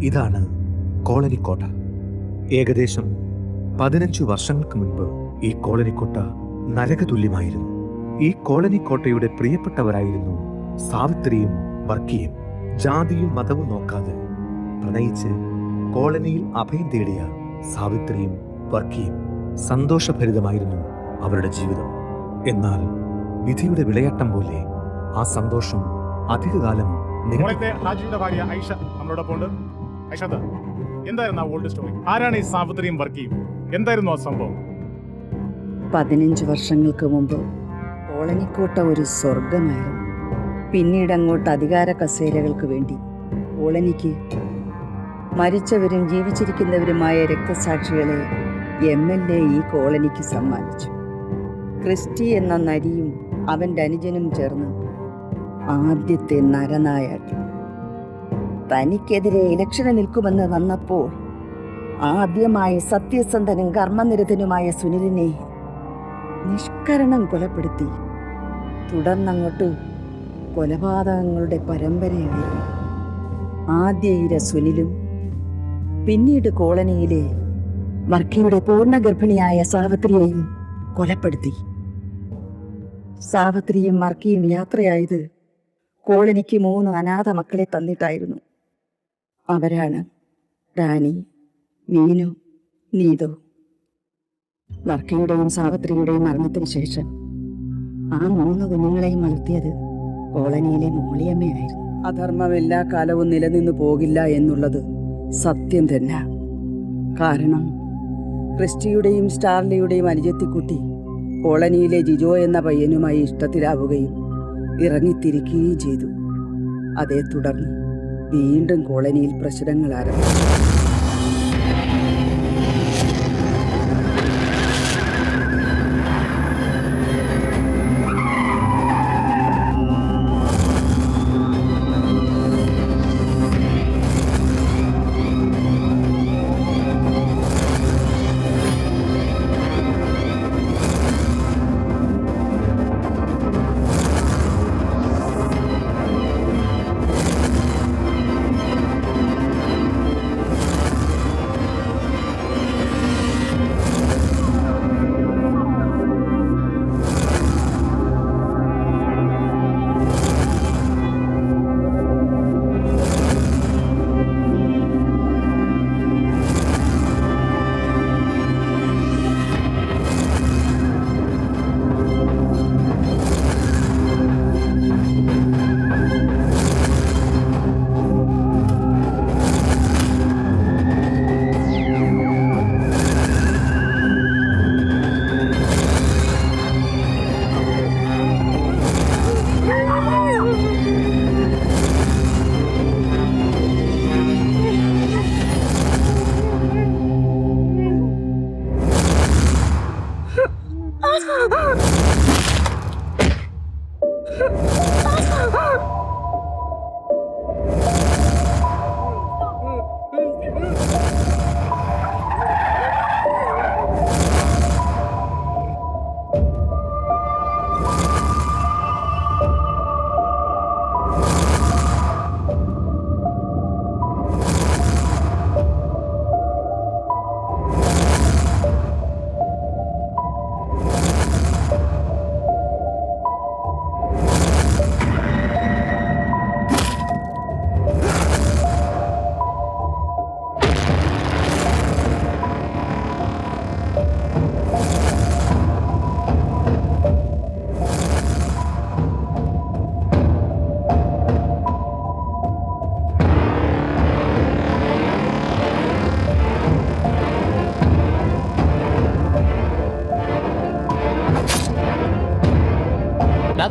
ഇതാണ് കോളനിക്കോട്ട. ഏകദേശം 15 വർഷങ്ങൾക്ക് മുൻപ് ഈ കോളനിക്കോട്ട നരകതുല്യമായിരുന്നു. ഈ കോളനിക്കോട്ടയുടെ പ്രിയപ്പെട്ടവരായിരുന്നു സാവിത്രിയും വർക്കിയും. ജാതിയും മതവും നോക്കാതെ പ്രണയിച്ച് കോളനിയിൽ അഭയം തേടിയ സാവിത്രിയും വർക്കിയും സന്തോഷഭരിതമായിരുന്നു അവരുടെ ജീവിതം. എന്നാൽ വിധിയുടെ വിളയാട്ടം പോലെ ആ സന്തോഷം അധികകാലം എന്തായിരുന്നു ആ ഓൾഡ് സ്റ്റോറി? ആരാണ് ഈ സാവിത്രിയും വർക്കിയും? എന്തായിരുന്നു ആ സംഭവം? 15 വർഷങ്ങൾക്ക് മുമ്പ് കോളനിക്കോട്ട ഒരു സ്വർഗമായിരുന്നു. പിന്നീട് അങ്ങോട്ട് അധികാര കസേരകൾക്ക് വേണ്ടി കോളനിക്ക് മരിച്ചവരും ജീവിച്ചിരിക്കുന്നവരുമായ രക്തസാക്ഷികളെ MLA ഈ കോളനിക്ക് സമ്മാനിച്ചു. ക്രിസ്റ്റി എന്ന നരിയും അവൻ്റെ അനുജനും ചേർന്ന് ആദ്യത്തെ നരനായാട്ടി. തനിക്കെതിരെ ഇലക്ഷന് നിൽക്കുമെന്ന് വന്നപ്പോൾ ആദ്യമായി സത്യസന്ധനും കർമ്മനിരതനുമായ സുനിലിനെ നിഷ്കരണം കൊലപ്പെടുത്തി. തുടർന്നങ്ങോട്ട് കൊലപാതകങ്ങളുടെ പരമ്പരയായിരുന്നു. ആദ്യ ഇര സുനിലും പിന്നീട് കോളനിയിലെ വർക്കിയുടെ പൂർണ്ണ ഗർഭിണിയായ സാവിത്രിയെയും കൊലപ്പെടുത്തി. സാവിത്രിയും വർക്കിയും യാത്രയായത് കോളനിക്ക് 3 അനാഥ മക്കളെ തന്നിട്ടായിരുന്നു. അവരാണ് റാണി, മീനു, നീതു. വർക്കിയുടെയും സാവിത്രിയുടെയും മരണത്തിന് ശേഷം ആ 3 കുഞ്ഞുങ്ങളെയും വളർത്തിയത് കോളനിയിലെ മോളിയമ്മയായിരുന്നു. അധർമ്മം എല്ലാ കാലവും നിലനിന്നു പോകില്ല എന്നുള്ളത് സത്യം തന്നെ. കാരണം ക്രിസ്റ്റിയുടെയും സ്റ്റാർലിയുടെയും അനുജത്തിക്കുട്ടി കോളനിയിലെ ജിജോ എന്ന പയ്യനുമായി ഇഷ്ടത്തിലാവുകയും ഇറങ്ങിത്തിരിക്കുകയും ചെയ്തു. അതേ തുടർന്ന് വീണ്ടും കോളനിയിൽ പ്രശ്നങ്ങൾ ആരംഭിച്ചു.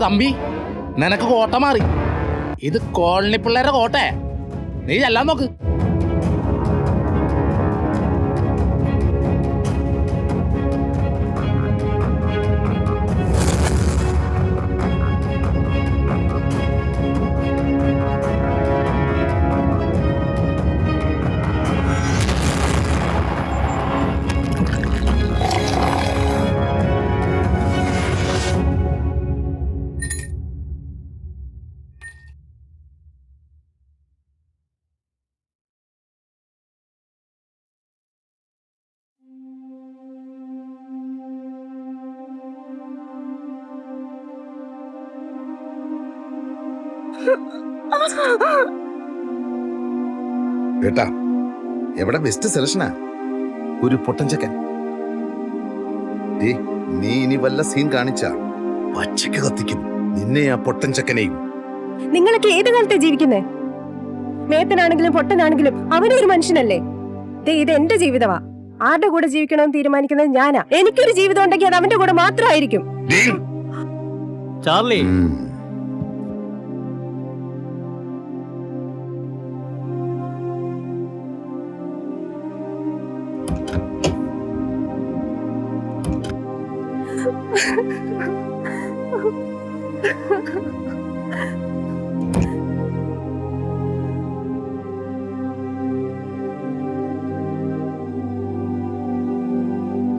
തമ്പി, നിനക്ക് കോട്ട മാറി. ഇത് കോളനി പിള്ളേരുടെ കോട്ടേ. നീ ചെല്ലാൻ നോക്ക്. കേട്ടാ, എവിടെ ബെസ്റ്റ് സെലക്ഷനാ? ഒരു പൊട്ടൻ ചെക്കൻ. നീ ഇനി വല്ല സീൻ കാണിച്ച പച്ചക്ക് കത്തിക്കും നിന്നെ, ആ പൊട്ടൻ ചെക്കനെയും. നിങ്ങളൊക്കെ ഏത് കാലത്താ ജീവിക്കുന്നേ? മേത്തനാണെങ്കിലും പൊട്ടനാണെങ്കിലും അവനൊരു മനുഷ്യനല്ലേ? ഇത് എന്റെ ജീവിതമാ. ആരുടെ കൂടെ ജീവിക്കണമെന്ന് തീരുമാനിക്കുന്നത് ഞാനാ. എനിക്കൊരു ജീവിതം ഉണ്ടെങ്കിൽ അത് അവന്റെ കൂടെ മാത്രമായിരിക്കും. ചാർലി,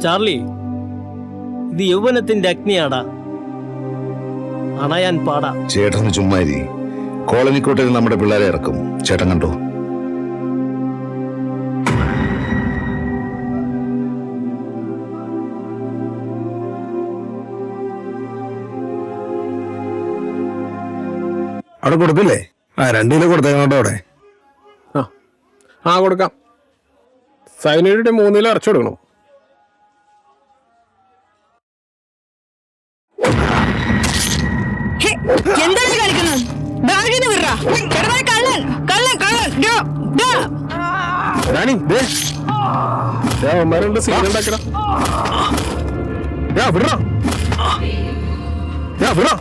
ചാർലി, ഇത് യൗവനത്തിന്റെ അഗ്നിയാടാ, അണയാൻ പാടാ. ചേട്ടന് ചുമ്മാരി. കോളനിക്കോട്ടയിൽ നമ്മുടെ പിള്ളേരെ ഇറക്കും. ചേട്ടൻ കണ്ടോ? അവിടെ കൊടുക്കില്ലേ? 2 കിലോ കൊടുത്തേക്കോട്ടോ അവിടെ. ആ കൊടുക്കാം. സൈനൈഡിന്റെ 3 കിലോ അരച്ചു കൊടുക്കണം. എന്താണ് കളിക്കുന്നത്? ബാഗിന് വിടറാ. കടവാ, കള്ളൻ കള്ളൻ കള്ളൻ. ഡാനി, ദേ അവന്മാരുണ്ട് സീൻ ഉണ്ടാക്കടാ. വിടറാ വിടറാ.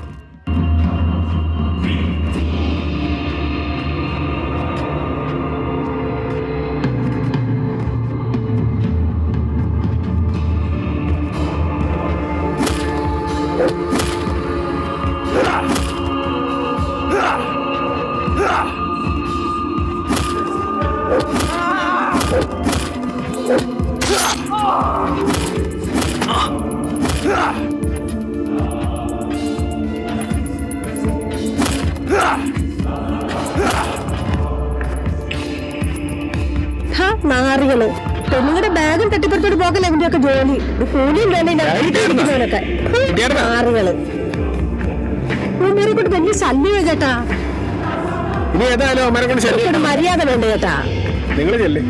നാറികള് പെണ്ണുങ്ങളുടെ ബാഗും തട്ടിപ്പുറത്തോട്ട് പോകല്ലേ ഇവന്റെയൊക്കെ ജോലി. കൂലിയും വേണ്ടൊക്കെ നാറികള്. കൊണ്ട് വലിയ ശല്യമേ ചേട്ടാ. ഇനി ഏതായാലും അവന്മാരെ കൊണ്ട് ശരി, മര്യാദ വേണ്ട ചേട്ടാ. നിങ്ങൾ ചെല്ലേ.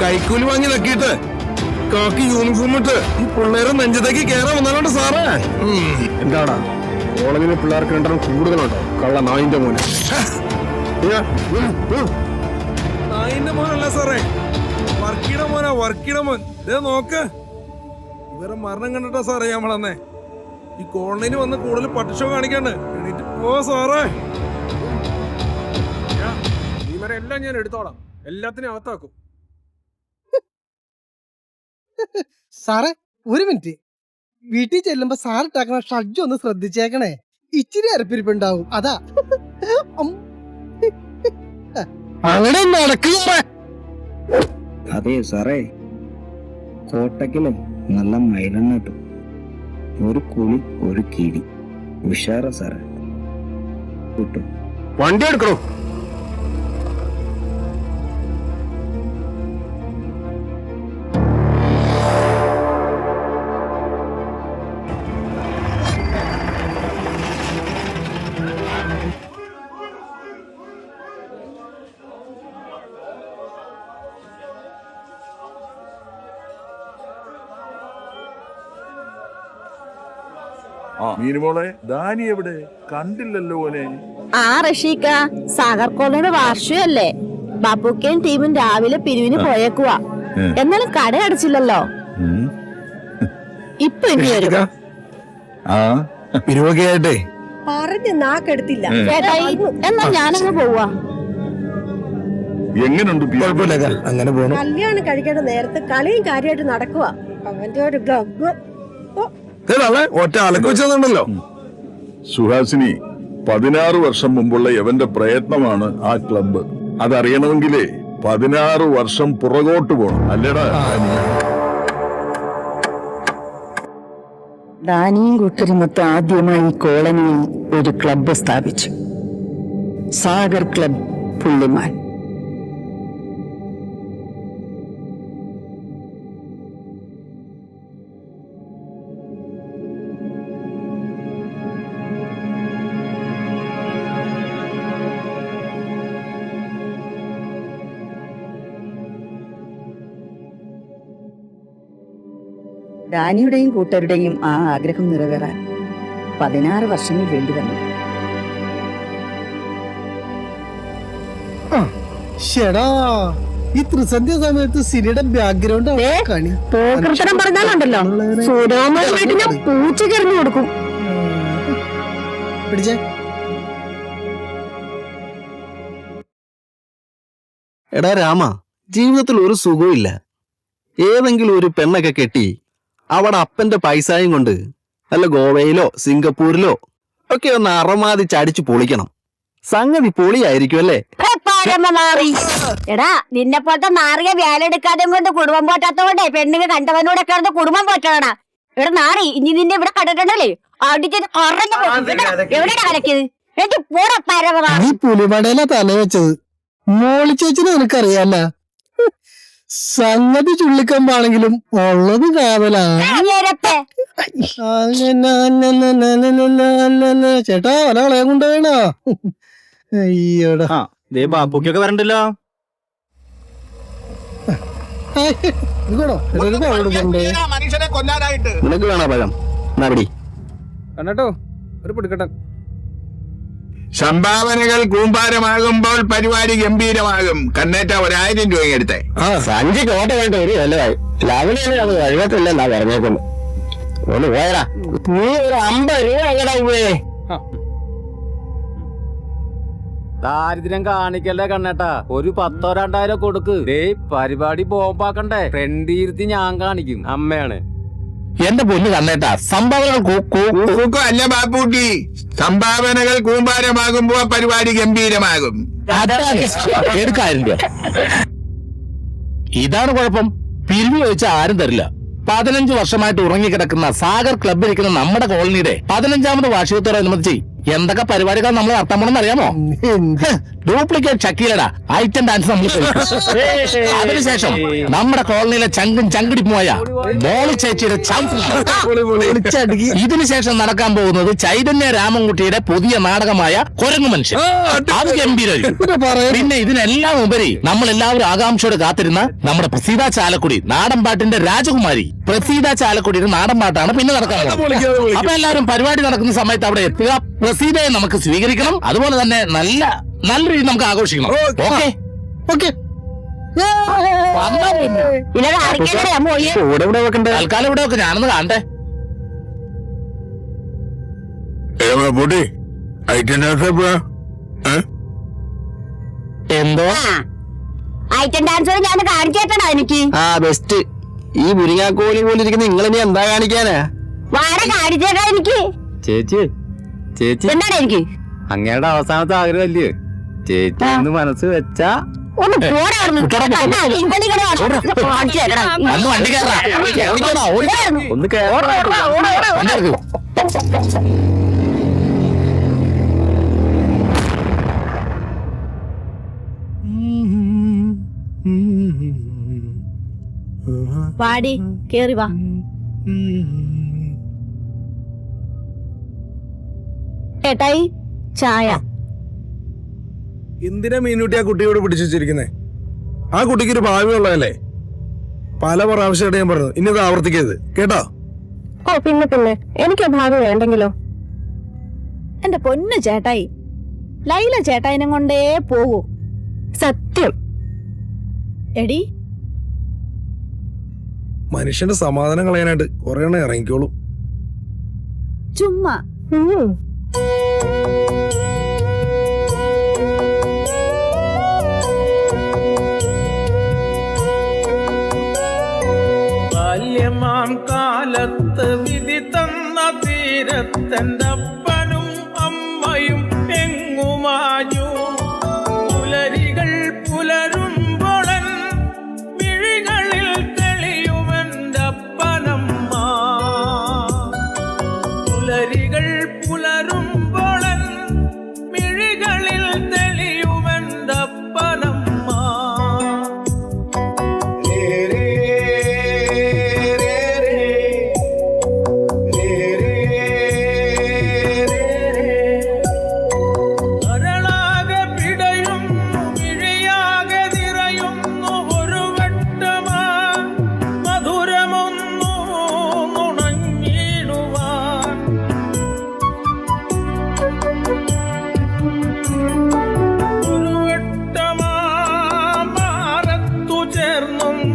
കൈക്കൂലി വാങ്ങി നക്കിയിട്ട് കാക്കി യൂണിഫോം ഇട്ട് ഈ പിള്ളേരെ നെഞ്ചത്തേക്ക് കേറാൻ വന്നാലോണ്ട് സാറേ. എന്താടാ, കോളേജിലെ പിള്ളേർക്ക് 2 കൂടുതലുണ്ടോ? കള്ള നായിന്റെ മോനെ. നായിന്റെ മോനല്ല സാറേ, വർക്കിയുടെ മോനാ, വർക്കിയുടെ മോൻ. ഇതേ നോക്ക്, ഇവരെ മരണം കണ്ടിട്ടാ സാറേ ഞാൻ വളർന്നേ. ഈ കോളനിയിൽ വന്ന് കൂടുതൽ പട്ടിഷോ കാണിക്കാണ്ട് എണീറ്റ് പോ സാറേ. ഇവരെല്ലാം ഞാൻ എടുത്തോളാം, എല്ലാത്തിനും അകത്താക്കും. സാറേ ഒരു മിനിറ്റ്, വീട്ടിൽ ചെല്ലുമ്പോ സാർ ഇട്ടാക്കണ ഷഡ്ജ് ഒന്ന് ശ്രദ്ധിച്ചേക്കണേ, ഇച്ചിരി അരപ്പിരിപ്പുണ്ടാവും അതാ. അങ്ങനെ നടക്കുക. അതെ സാറേ, കോട്ടയ്ക്കലും നല്ല മൈലെണ്ണ കിട്ടും. ഒരു കുളി ഒരു കിടി ഉഷാറ സാറേ കിട്ടും. വണ്ടി എടുക്കണോ? മീനുമോളെ, ദാനി എവിടെ? കണ്ടില്ലല്ലോ ഓനെ. ആ റഷീക്ക, സാഗർ കോളനിയുടെ വാർഷികല്ലേ, ബാപ്പുക്കയും ടീമും രാവിലെ പിരിവിന് പോയേക്കുവാ. എന്നാലും കട അടച്ചില്ലല്ലോ. ഇപ്പൊ ഇനി വരും. പിരിവൊക്കെ ആയിട്ടേ പറഞ്ഞ് നാക്കെടുത്തില്ല. ചേട്ടായി, എന്നാ ഞാനങ്ങ് പോവാ. എങ്ങനുണ്ട്? കുഴപ്പമില്ല, അങ്ങനെ പോണു. കല്യാണം കഴിക്കേണ്ട നേരത്തെ കളിയും കാര്യമായിട്ട് നടക്കുക. അവന്റെ ഒരു ഗബ്ബ്. ഒറ്റ അലക്ക് വെച്ചതുണ്ടല്ലോ. സുഹാസിനി, 16 വർഷം മുമ്പുള്ള എവന്റെ പ്രയത്നമാണ് ആ ക്ലബ്ബ്. അതറിയണമെങ്കിലേ 16 വർഷം പുറകോട്ട് പോണം, അല്ലേടാ? ദാനിയും കൂട്ടരുമൊത്ത് ആദ്യമായി കോളനിയിൽ ഒരു ക്ലബ്ബ് സ്ഥാപിച്ചു. സാഗർ ക്ലബ് പുള്ളിമാൻ. ദാനിയുടെയും കൂട്ടരുടെയും ആ ആഗ്രഹം നിറവേറാൻ 16 വർഷങ്ങൾ വേണ്ടി വന്നു. ഷെടാ, ഈ ത്രിസന്ധ്യ സമയത്ത് സിനിയുടെ ബാക്ക്ഗ്രൗണ്ട് കണി പോക്കർത്തരം പറഞ്ഞാലുണ്ടല്ലോ, സുരാമൻ വീട്ടിന് പൂച്ച കെറിഞ്ഞു കൊടുക്കും. പിടിച്ചേ. എടാ രാമ, ജീവിതത്തിൽ ഒരു സുഖമില്ല. ഏതെങ്കിലും ഒരു പെണ്ണൊക്കെ കെട്ടി അവിടെ അപ്പന്റെ പൈസയും കൊണ്ട് അല്ല ഗോവയിലോ സിംഗപ്പൂരിലോ ഒക്കെ ഒന്ന് അറമാതി ചടിച്ചു പൊളിക്കണം. സംഗതി പൊളിയായിരിക്കും അല്ലേ? എടാ, നിന്നെ പോലത്തെ നാറിയ വ്യാലെടുക്കാതെ കൊണ്ട് കുടുംബം പോറ്റാത്തോണ്ടേ പെണ്ണുങ്ങൾ കണ്ടവനോടെ കിടന്ന് കുടുംബം പോറ്റണ. ഇവിടെ നാറി, ഇനി നിന്നെ ഇവിടെ കണ്ടിട്ടുണ്ടല്ലേ അടിച്ചത് എവിടെയാണ് കലക്കിയത്? എനിക്ക് പൂറ പരമ. ഈ പുലിമടയില തല വെച്ചത് മോളി ചേച്ചിനെ നിനക്കറിയാല്ല. സംഗതി ചുള്ളിക്കമ്പാണെങ്കിലും ഉള്ളത് കാവലാണ്. ചേട്ടാ ഒരാളെ കൊണ്ടുപോയണോ? അയ്യോടാ, ബാപ്പുക്കൊക്കെ വരണ്ടല്ലോ. മനുഷ്യനെ കൊല്ലാനായിട്ട്. നിനക്ക് വേണോ പഴം? നടി കണ്ടോ ഒരു പിടിക്കട്ടെ. സംഭാവനകൾ കൂമ്പാരമാകുമ്പോൾ പരിപാടി ഗംഭീരമാകും. കന്നേറ്റ 1000 രൂപ എടുത്തേ. സഞ്ചി കോട്ട വേണ്ട ഒരു നല്ലതായി. രാവിലെ അത് കഴിവത്തില്ലെന്നാ പറഞ്ഞേക്കുന്നു. ഒന്ന് പോയടാ, നീ ഒരു 50 രൂപ എങ്ങടാ പോയേ? ദാരിദ്ര്യം കാണിക്കല്ലേ കണ്ണേട്ടാ, ഒരു 1000 2000 കൊടുക്ക്. പരിപാടി ബോംബാക്കണ്ടേ? ഫ്രണ്ടിരുത്തി ഞാൻ കാണിക്കും. അമ്മയാണ് എന്റെ പൊന്ന് കണ്ണേട്ടാ, സംഭാവനകൾ അല്ല ബാപ്പൂട്ടി, സംഭാവനകൾ കൂമ്പാരമാകുമ്പോ പരിപാടി ഗംഭീരമാകും. ഇതാണ് കുഴപ്പം. പിരിവ് ചോദിച്ചാൽ ആരും തരില്ല. 15 വർഷമായിട്ട് ഉറങ്ങിക്കിടക്കുന്ന സാഗർ ക്ലബ് ഇരിക്കുന്ന നമ്മുടെ കോളനിയുടെ 15ാമത് വാർഷികത്തോടനുബന്ധിച്ച് എന്തൊക്കെ പരിപാടികൾ നമ്മൾ നടത്താൻ പോണെന്ന് അറിയാമോ? ഡ്യൂപ്ലിക്കേറ്റ് ഷക്കീലടാ ഐറ്റം ഡാൻസ് നമ്മൾ അതിനുശേഷം നമ്മുടെ കോളനിയിലെ ചങ്കും ചങ്കിടിപ്പുമായ മോളി ചേച്ചിയുടെ ഇതിനുശേഷം നടക്കാൻ പോകുന്നത് ചൈതന്യ രാമൻകുട്ടിയുടെ പുതിയ നാടകമായ കുരങ്ങു മനുഷ്യൻ. അത് ഗംഭീരം. പിന്നെ ഇതിനെല്ലാം ഉപരി നമ്മൾ എല്ലാവരും ആകാംക്ഷയോടെ കാത്തിരുന്ന നമ്മുടെ പ്രസീത ചാലക്കുടി നാടൻ പാട്ടിന്റെ രാജകുമാരി പ്രസീത ചാലക്കുടിയുടെ നാടൻ പാട്ടാണ് പിന്നെ നടക്കാൻ പോകുന്നത്. അപ്പൊ എല്ലാവരും പരിപാടി നടക്കുന്ന സമയത്ത് അവിടെ എത്തുക. പ്രസീതയെ നമുക്ക് സ്വീകരിക്കണം. അതുപോലെ തന്നെ നല്ല രീതിയിൽ നമുക്ക് ആഘോഷിക്കണം. Okay okay. തൽക്കാലം ഇവിടെ വെക്ക്, ഞാനൊന്ന് കാണട്ടെ. എന്തോ ഐറ്റം ഡാൻസ് ഞാൻ കാണിച്ചേട്ടാ എനിക്ക്. ബെസ്റ്റ്. ഈ മുരിങ്ങാക്കോലി പോലിരിക്കുന്ന നിങ്ങളിനി എന്താ കാണിക്കാനാ? വാട കാണിച്ചേട്ടാ എനിക്ക്. ചേച്ചി ചേച്ചി എന്താണ് എനിക്ക്? അങ്ങയുടെ അവസാനത്തെ ആഗ്രഹമല്ലേ? ചേച്ചി ഒന്ന് മനസ്സ് വെച്ചാ ഒന്ന് പോടാ അവിടുന്ന്. കാണിച്ചു തരടാ. അന്ന് വണ്ടി കയറാ. ഓടിക്കോടാ, ഓടിക്കോ. ഒന്ന് കേറാ. വണ്ടി എടുക്കൂ. വാടി കേറി വാ. ഏട്ടായി ചായ. എന്തിനാ മീനുട്ടി ആ കുട്ടിയോട് പിടിച്ചു വെച്ചിരിക്കുന്നേ? ആ കുട്ടിക്ക് ഒരു ഭാവി ഉള്ളതല്ലേ? പല പ്രാവശ്യമായിട്ട് ഞാൻ പറഞ്ഞു, ഇനി ഇത് ആവർത്തിക്കരുത് കേട്ടോ. ഓ പിന്നെ എനിക്ക് ഭാവി വേണ്ടെങ്കിലോ? എന്റെ പൊന്നു ചേട്ടായി, ലൈല ചേട്ടായിനെ കൊണ്ടേ പോകൂ. സത്യം. എടി മനുഷ്യന്റെ സമാധാനം കളയാനായിട്ട് കുറെ എണ്ണം ഇറങ്ങിക്കോളും. ചുമ്മാ. ബാല്യമാം കാലത്ത് വിധി തന്ന തീരത്തെന്റെ അപ്പനും അമ്മയും എങ്ങുമാഞ്ഞു. പുലരികൾ പുലരുമ്പോളൻ മിഴികളിൽ തെളിയുമെന്റെ അപ്പനമ്മ. പുലരികൾ പുലരുമ്പോളൻ മിഴികളിൽ തെളിയുമെന്റെ അപ്പനമ്മ. അരളാകെ പിടയുന്നു മിഴിയാകെ നിറയുന്നു ഒരു വട്ടമാ മധുരമൊന്നു നുണഞ്ഞിടുവാൻ. ഒരു വട്ടമാ മാറത്തു ചേർന്നൊന്നുറങ്ങിടുവാൻ.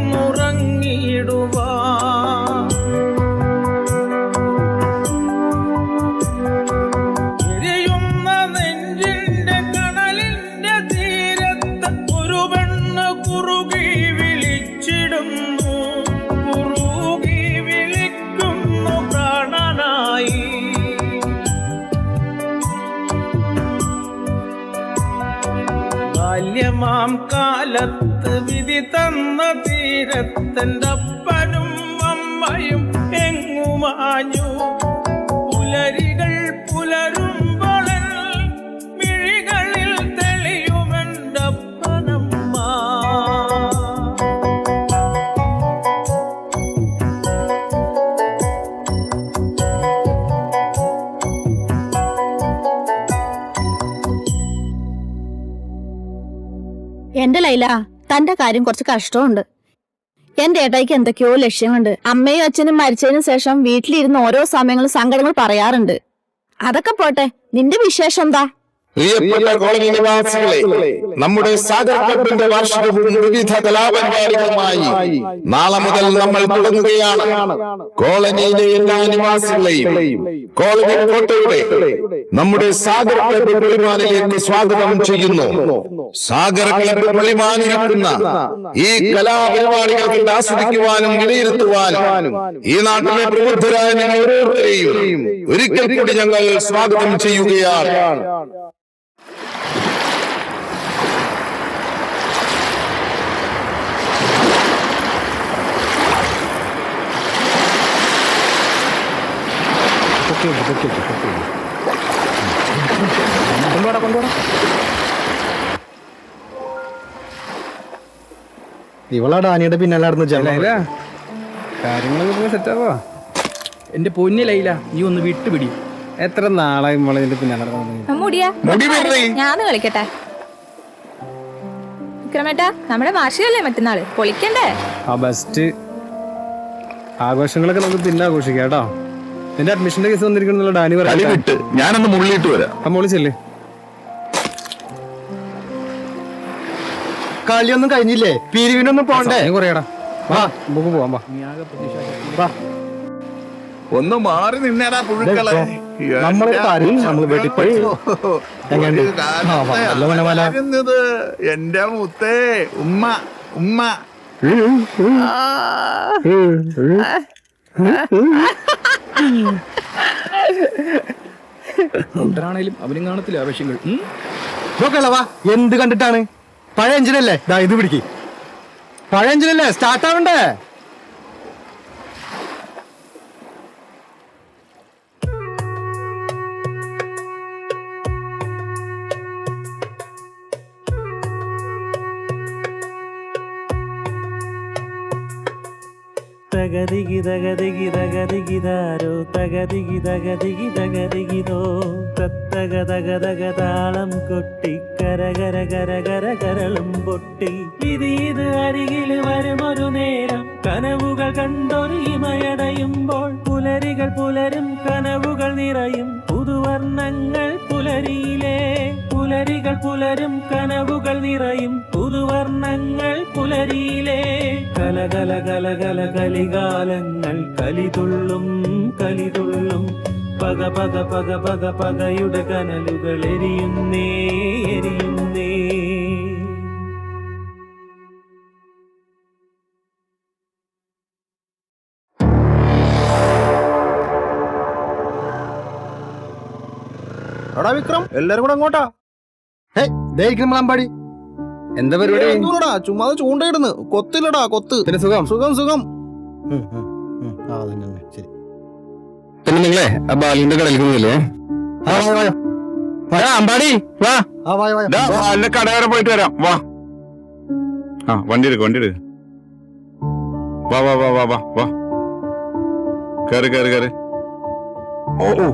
എരിയുന്ന നെഞ്ചിന്റെ കടലിന്റെ തീരത്ത് ഒരു പെണ്ണ് കുറുകി വിളിച്ചിടുന്നു. കുറുകി വിളിക്കുന്നു പ്രാണനായി. ബാല്യമാം കാലത്ത് വിധി തന്ന തീരത്തെന്റെ അപ്പനും അമ്മയും എങ്ങുമാഞ്ഞു. പുലരികൾ പുലരുമ്പോളൻ മിഴികളിൽ തെളിയുമെന്റെ അപ്പനമ്മ. എന്റെ ലൈല, തന്റെ കാര്യം കുറച്ച് കഷ്ടമുണ്ട്. എന്റെ ഏട്ടായിക്ക് എന്തൊക്കെയോ ലക്ഷ്യങ്ങളുണ്ട്. അമ്മയും അച്ഛനും മരിച്ചതിന് ശേഷം വീട്ടിലിരുന്ന് ഓരോ സമയങ്ങളും സങ്കടങ്ങൾ പറയാറുണ്ട്. അതൊക്കെ പോട്ടെ, നിന്റെ വിശേഷം എന്താ? പ്രിയപ്പെട്ട കോളനി നിവാസികളെ, നമ്മുടെ സാഗർ ക്ലബിന്റെ വാർഷികവും വിവിധ കലാപരിപാടികളുമായി നാളെ മുതൽ നമ്മൾ തുടങ്ങുകയാണ്. കോളനിയിലെ എല്ലാ നിവാസികളെയും കോളനി കോട്ടയുടെ നമ്മുടെ സാഗർ ക്ലബ് വെളിമാനിലേക്ക് സ്വാഗതം ചെയ്യുന്നു. സാഗർ ക്ലബ് വെളിമാനിരിക്കുന്ന ഈ കലാപരിപാടികൾ കണ്ട് ആസ്വദിക്കുവാനും വിലയിരുത്തുവാനും ഈ നാട്ടിലെ പ്രബുദ്ധരായ നിങ്ങൾ ഓരോരുത്തരെയും ഒരിക്കൽ കൂടി ഞങ്ങൾ സ്വാഗതം ചെയ്യുകയാണ്. ഇവളാ ഡാനിയുടെ പിന്നാലെ നടന്ന് കാര്യങ്ങളൊക്കെ സെറ്റാവാ. എന്റെ പൊന്നു ലൈല, നീ ഒന്ന് വിട്ടുപിടി. എത്ര നാളായി മോളെ ഇതിന്റെ പിന്നാലെ ഞാന്ന് കളിക്കട്ടെ. വിക്രമേട്ടാ, നമ്മുടെ വാർഷികല്ലേ മറ്റന്നാള്, പൊളിക്കണ്ടേ? ആ ബെസ്റ്റ്. ആഘോഷങ്ങളൊക്കെ നമുക്ക് പിന്നെ ആഘോഷിക്കാം കേട്ടോ. നിന്റെ അഡ്മിഷന്റെ കേസ് വന്നിരിക്കണല്ലോ ഡാനി പറയാം. ഞാനൊന്ന് മുള്ളിയിട്ട് വരാം. ആ മോളി ചെല്ലേ. കളിയൊന്നും കഴിഞ്ഞില്ലേ? പിരിവിനൊന്നും പോണ്ടേ? കൊറേടാ, വാ നമുക്ക് പോവാം. വാ. ഒന്ന് മാറി നിന്നേടാ പുഴുക്കളെ. നമ്മളെ കാര്യം നമ്മൾ വീട്ടിൽ പോയി എന്റെ മുത്തേ ഉമ്മ ഉമ്മ ഡോക്ടറാണേലും അവനും കാണത്തില്ല ആവശ്യങ്ങൾ. നോക്കല്ലവാ എന്ത് കണ്ടിട്ടാണ്? പഴയ എഞ്ചിനല്ലേ? ദാ ഇത് പിടിക്ക്. പഴയ എഞ്ചിനല്ലേ? സ്റ്റാർട്ട് ആവണ്ടേ? തകതികിതകതികിതകതികിതാരോ തകതികിതകതികിതകതികിതോ തത്തകതകതകതാളം കൊട്ടി കരകരകരകരകരളും പൊട്ടി ഇത് അരികിൽ വരുമൊരു നേരം കനവുകൾ കണ്ടൊരു ഇമയടയുമ്പോൾ പുലരികൾ പുലരും കനവുകൾ നിറയും പുതുവർണ്ണങ്ങൾ പുലരിയിലെ പുലരികൾ പുലരും കനവുകൾ നിറയും പുതുവർണ്ണങ്ങൾ പുലരിയിലെ കലകല കലകല കലികാലങ്ങൾ കലിതുള്ളും കലിതുള്ളും പക പക പക പക പകയുടെ കനലുകൾ എരിയുന്നേ എരിയുന്നേ. എടാ വിക്രം, എല്ലാരും കൂടെ അങ്ങോട്ടാ. അമ്പാടി എന്താ പരിപാടി? ചുമ്മാ ചൂണ്ടയിടുന്നു. കൊത്തില്ലടാ കൊത്ത്. പിന്നെ സുഖം? സുഖം സുഖം. പിന്നെ നിങ്ങളെ ആ ബാലിന്റെ കടയിൽ പോയില്ലേ? അമ്പാടി വാ. കട വരെ പോയിട്ട് വരാം. വാ. ആ വണ്ടി എടുക്ക വണ്ടി എടുക്ക. വാ വാ വാ വാ വാ വാ. കേറ് കേറ് കേറ്. ഓ ഓ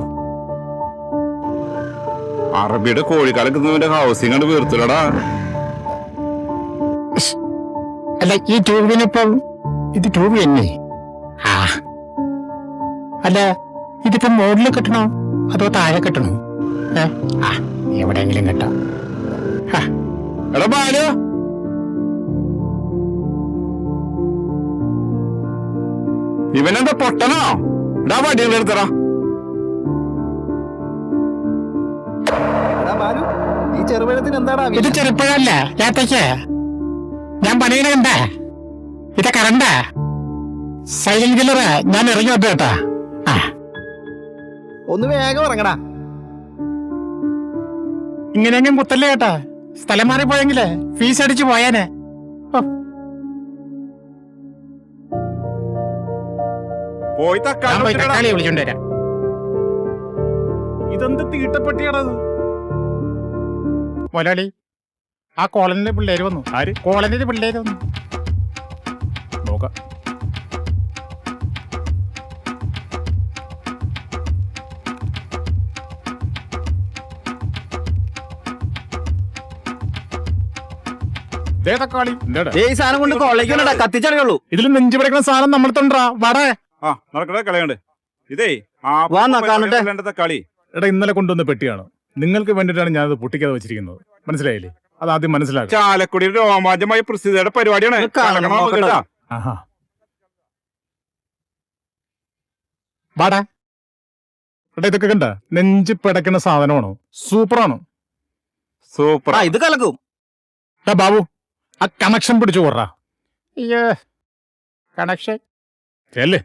അറബിയുടെ കോഴിക്കാലക്കുന്നവന്റെ ഹൗസിംഗ് കണ്ട് വീർത്തില്ലടാ. അല്ല ഈ ട്യൂബിനിപ്പം ഇത് ട്യൂബ് തന്നെ. അല്ല ഇതിപ്പം മോഡിൽ കെട്ടണോ അതോ താഴെ കെട്ടണോ? എവിടെയെങ്കിലും കെട്ടാം. എടാ ബാലു, ഇവനെന്താ പൊട്ടനോ? ഇടാ വണ്ടി എടുത്തറ. ഈ ചെറുപഴത്തിന് എന്താടാ? ഇത് ചെറുപ്പഴല്ല ഞാത്തയ്ക്ക്. ഞാൻ പണിയണ കണ്ടാ? ഇത് കറണ്ടാ സൈലന്റ് കില്ലറാ. ഞാൻ ഇറങ്ങി വന്നു കേട്ടാ. ഒന്ന് വേഗം ഇറങ്ങടാ. ഇങ്ങനെയെങ്കിലും കുത്തല്ലേ കേട്ടാ. സ്ഥലം മാറിപ്പോയെങ്കിലേ ഫീസ് അടിച്ചു പോയാനെ. പോയി ഞാൻ പോയി തക്കാളി വിളിച്ചോണ്ട് വരാം. ഇതെന്ത് തീട്ടപ്പെട്ടിയാണത്? മൊലാളി ആ കോളനിയിലെ പിള്ളേര് വന്നു. ആര്? കോളനിയിലെ പിള്ളേര് വന്നു. നോക്കാം. തക്കാളി ഈ സാധനം കൊണ്ട് കൊള്ളയ്ക്കണടാ, കത്തിച്ചറിയുള്ളൂ. ഇതിൽ നെഞ്ചു പിടിക്കുന്ന സാധനം നമ്മൾ തൊണ്ടാ വടേ. ആ നടക്കട കളയണ്ട്. ഇതേ തക്കാളി എടാ ഇന്നലെ കൊണ്ടുവന്ന പെട്ടിയാണ്. നിങ്ങൾക്ക് വേണ്ടിയിട്ടാണ് ഞാനത് പൊട്ടിക്കാതെ വെച്ചിരിക്കുന്നത്. മനസ്സിലായില്ലേ? അത് ആദ്യം മനസ്സിലാക്കാം. ചാലക്കുടിയിൽ രോമാഞ്ചമായ പ്രസിദ്ധയുടെ പരിപാടിയാണ്. വാടാ. എടാ ഇതൊക്കെ കണ്ട നെഞ്ചി പിടയ്ക്കുന്ന സാധനമാണോ? സൂപ്പറാണോ? സൂപ്പർ. ഇത് കലക്കും. ബാബു ആ കണക്ഷൻ പിടിച്ചു പോറാ. കണക്ഷൻ അല്ലേ?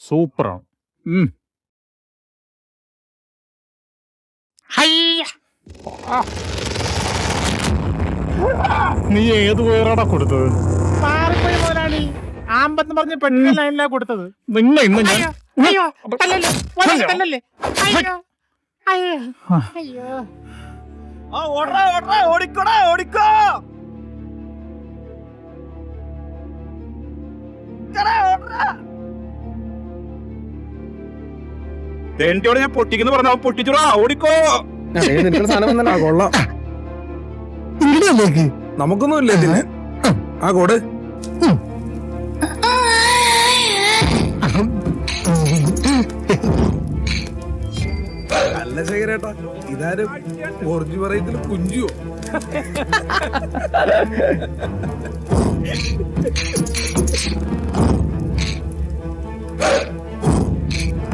സൂപ്പറാണ്. നീ ഏത് പേരാടാ കൊടുത്തത്? ആമ്പെന്ന് പറഞ്ഞ പെണ്ണല്ല കൊടുത്തത്. നിന്നെ ഇന്ന് ഞാൻ ഓടിക്കോടാ ഓടിക്കോ. തെണ്ടിയോട് ഞാൻ പൊട്ടിക്കുന്നു പറഞ്ഞ പൊട്ടിച്ചോടാ. ഓടിക്കോ. കൊള്ളാം. നമുക്കൊന്നും ഇല്ല ഇതിന്. ആ കോട് നല്ല ശേഖരേട്ടാ. ഇതാരും ഓറഞ്ച് പറയത്തിൽ കുഞ്ചുവോ?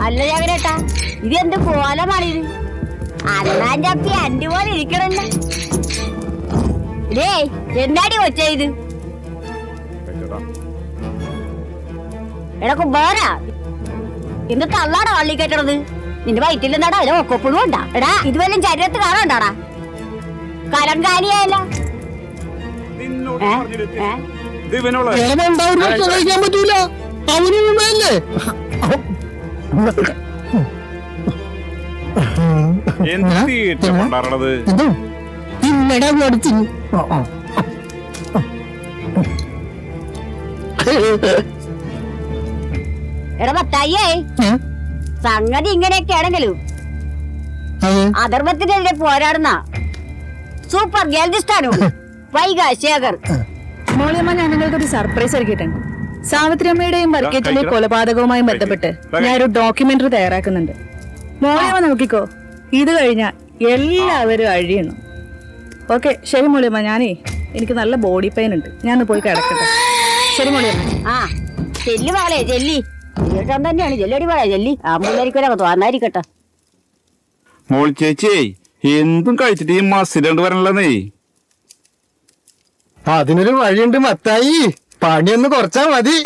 അല്ല ശേഖരേട്ടാ, ഇത് എന്ത് കോലമാണിത്? അണ്ണാന്റെ അപ്പി അണ്ടി പോലെ ഇരിക്കണല്ലോ. എന്താടി കൊച്ച ഇത്? എടാ കുമ്പോരാ, ഇന്ന് തള്ളാടാ വള്ളി കെട്ടണത്. നിന്റെ വയറ്റിൽ എന്താടാ അതിന് ഒക്കപ്പുഴും ഉണ്ടാ? എടാ ഇത് വല്ലതും ശരീരത്ത് കാണണ്ടാടാ? കലങ്കാലിയായല്ല. കഴിക്കാൻ പറ്റൂല, അവന് വേണ്ടേ? എടാ മത്തായിയേ, സംഗതി ഇങ്ങനെയൊക്കെ ആണെങ്കിലും അധർമ്മത്തിനെതിരെ പോരാടുന്ന സൂപ്പർ ഗേൾജിസ്റ്റാണ് വൈകാശേഖർ. മോളിയമ്മ, ഞാൻ നിങ്ങൾക്കൊരു സർപ്രൈസ് ഒരുക്കിയിട്ടുണ്ട്. സാവിത്രി അമ്മയുടെയും വർക്കേറ്റിലെ കൊലപാതകവുമായി ബന്ധപ്പെട്ട് ഞാനൊരു ഡോക്യുമെന്ററി തയ്യാറാക്കുന്നുണ്ട്. മോളിയമ്മ നോക്കിക്കോ, ഇത് കഴിഞ്ഞാൽ എല്ലാവരും അഴിയണം. ഓക്കെ, ശരി മോളിയമ്മ. എനിക്ക് നല്ല ബോഡി പെയിൻ ഉണ്ട്, ഞാൻ പോയി കിടക്കട്ടെ. ശരി മോളിയമ്മ. ആ ചെല്ലി പാളേ, ചെല്ലി കേട്ടാൻ തന്നെയാണ്. ചെല്ലടി പാളേ, ചെല്ലി ആമ്പൂരിക്കൂടെ തോന്നായിരിക്കട്ടെ. മോൾ ചേച്ചി എന്തും കഴിച്ചിട്ട് ഈ മസിലുണ്ട് വരണല്ലേ? അതിനൊരു വഴിയുണ്ട് മത്തായി, പണിയൊന്ന് കുറച്ചാ മതി.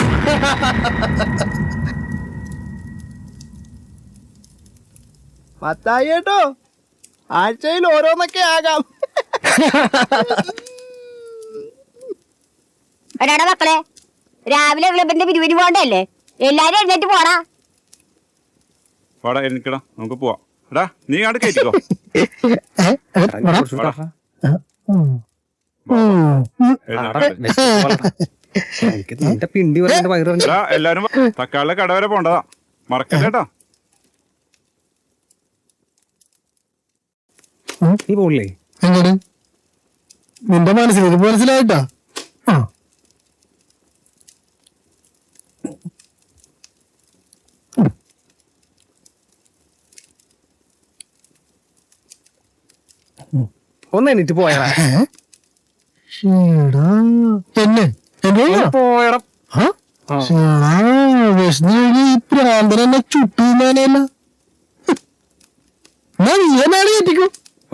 മത്തായി കേട്ടോ, ആഴ്ചയിൽ ഓരോന്നൊക്കെ ആകാം. എടാ മക്കളെ, രാവിലെ ക്ലബിന്റെ പിരിവിന് പോകണ്ടല്ലേ? എല്ലാരും എഴുന്നേറ്റ് പോടാ. വാടാ എനിക്കടാ, നമുക്ക് പോവാം. എടാ നീ അങ്ങോട്ട് കയറ്റിക്കോ. പിണ്ടി എല്ലാരും തക്കാളിയുടെ കട വരെ പോണ്ടതാ, മറക്കല്ലേട്ടാ. നീ പോണില്ലേ? നിന്റെ മനസ്സിലായിട്ടാ? ഒന്ന് എണീറ്റ് പോയടാ. പോയടം പ്രാന്തനെ ചുട്ടൂന്നാനല്ല.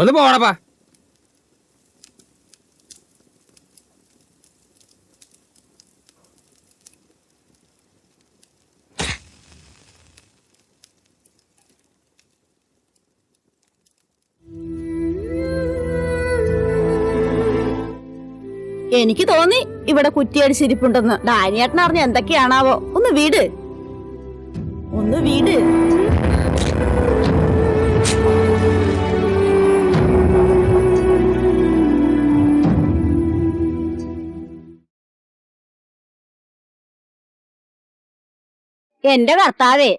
ഒന്ന് പോടപ്പാ. എനിക്ക് തോന്നി ഇവിടെ കുറ്റിയടിച്ചിരിപ്പുണ്ടെന്ന്. ഡാനിയേട്ടൻ അറിഞ്ഞ എന്തൊക്കെയാണാവോ. ഒന്ന് വീട്. എന്റെ കർത്താവേ,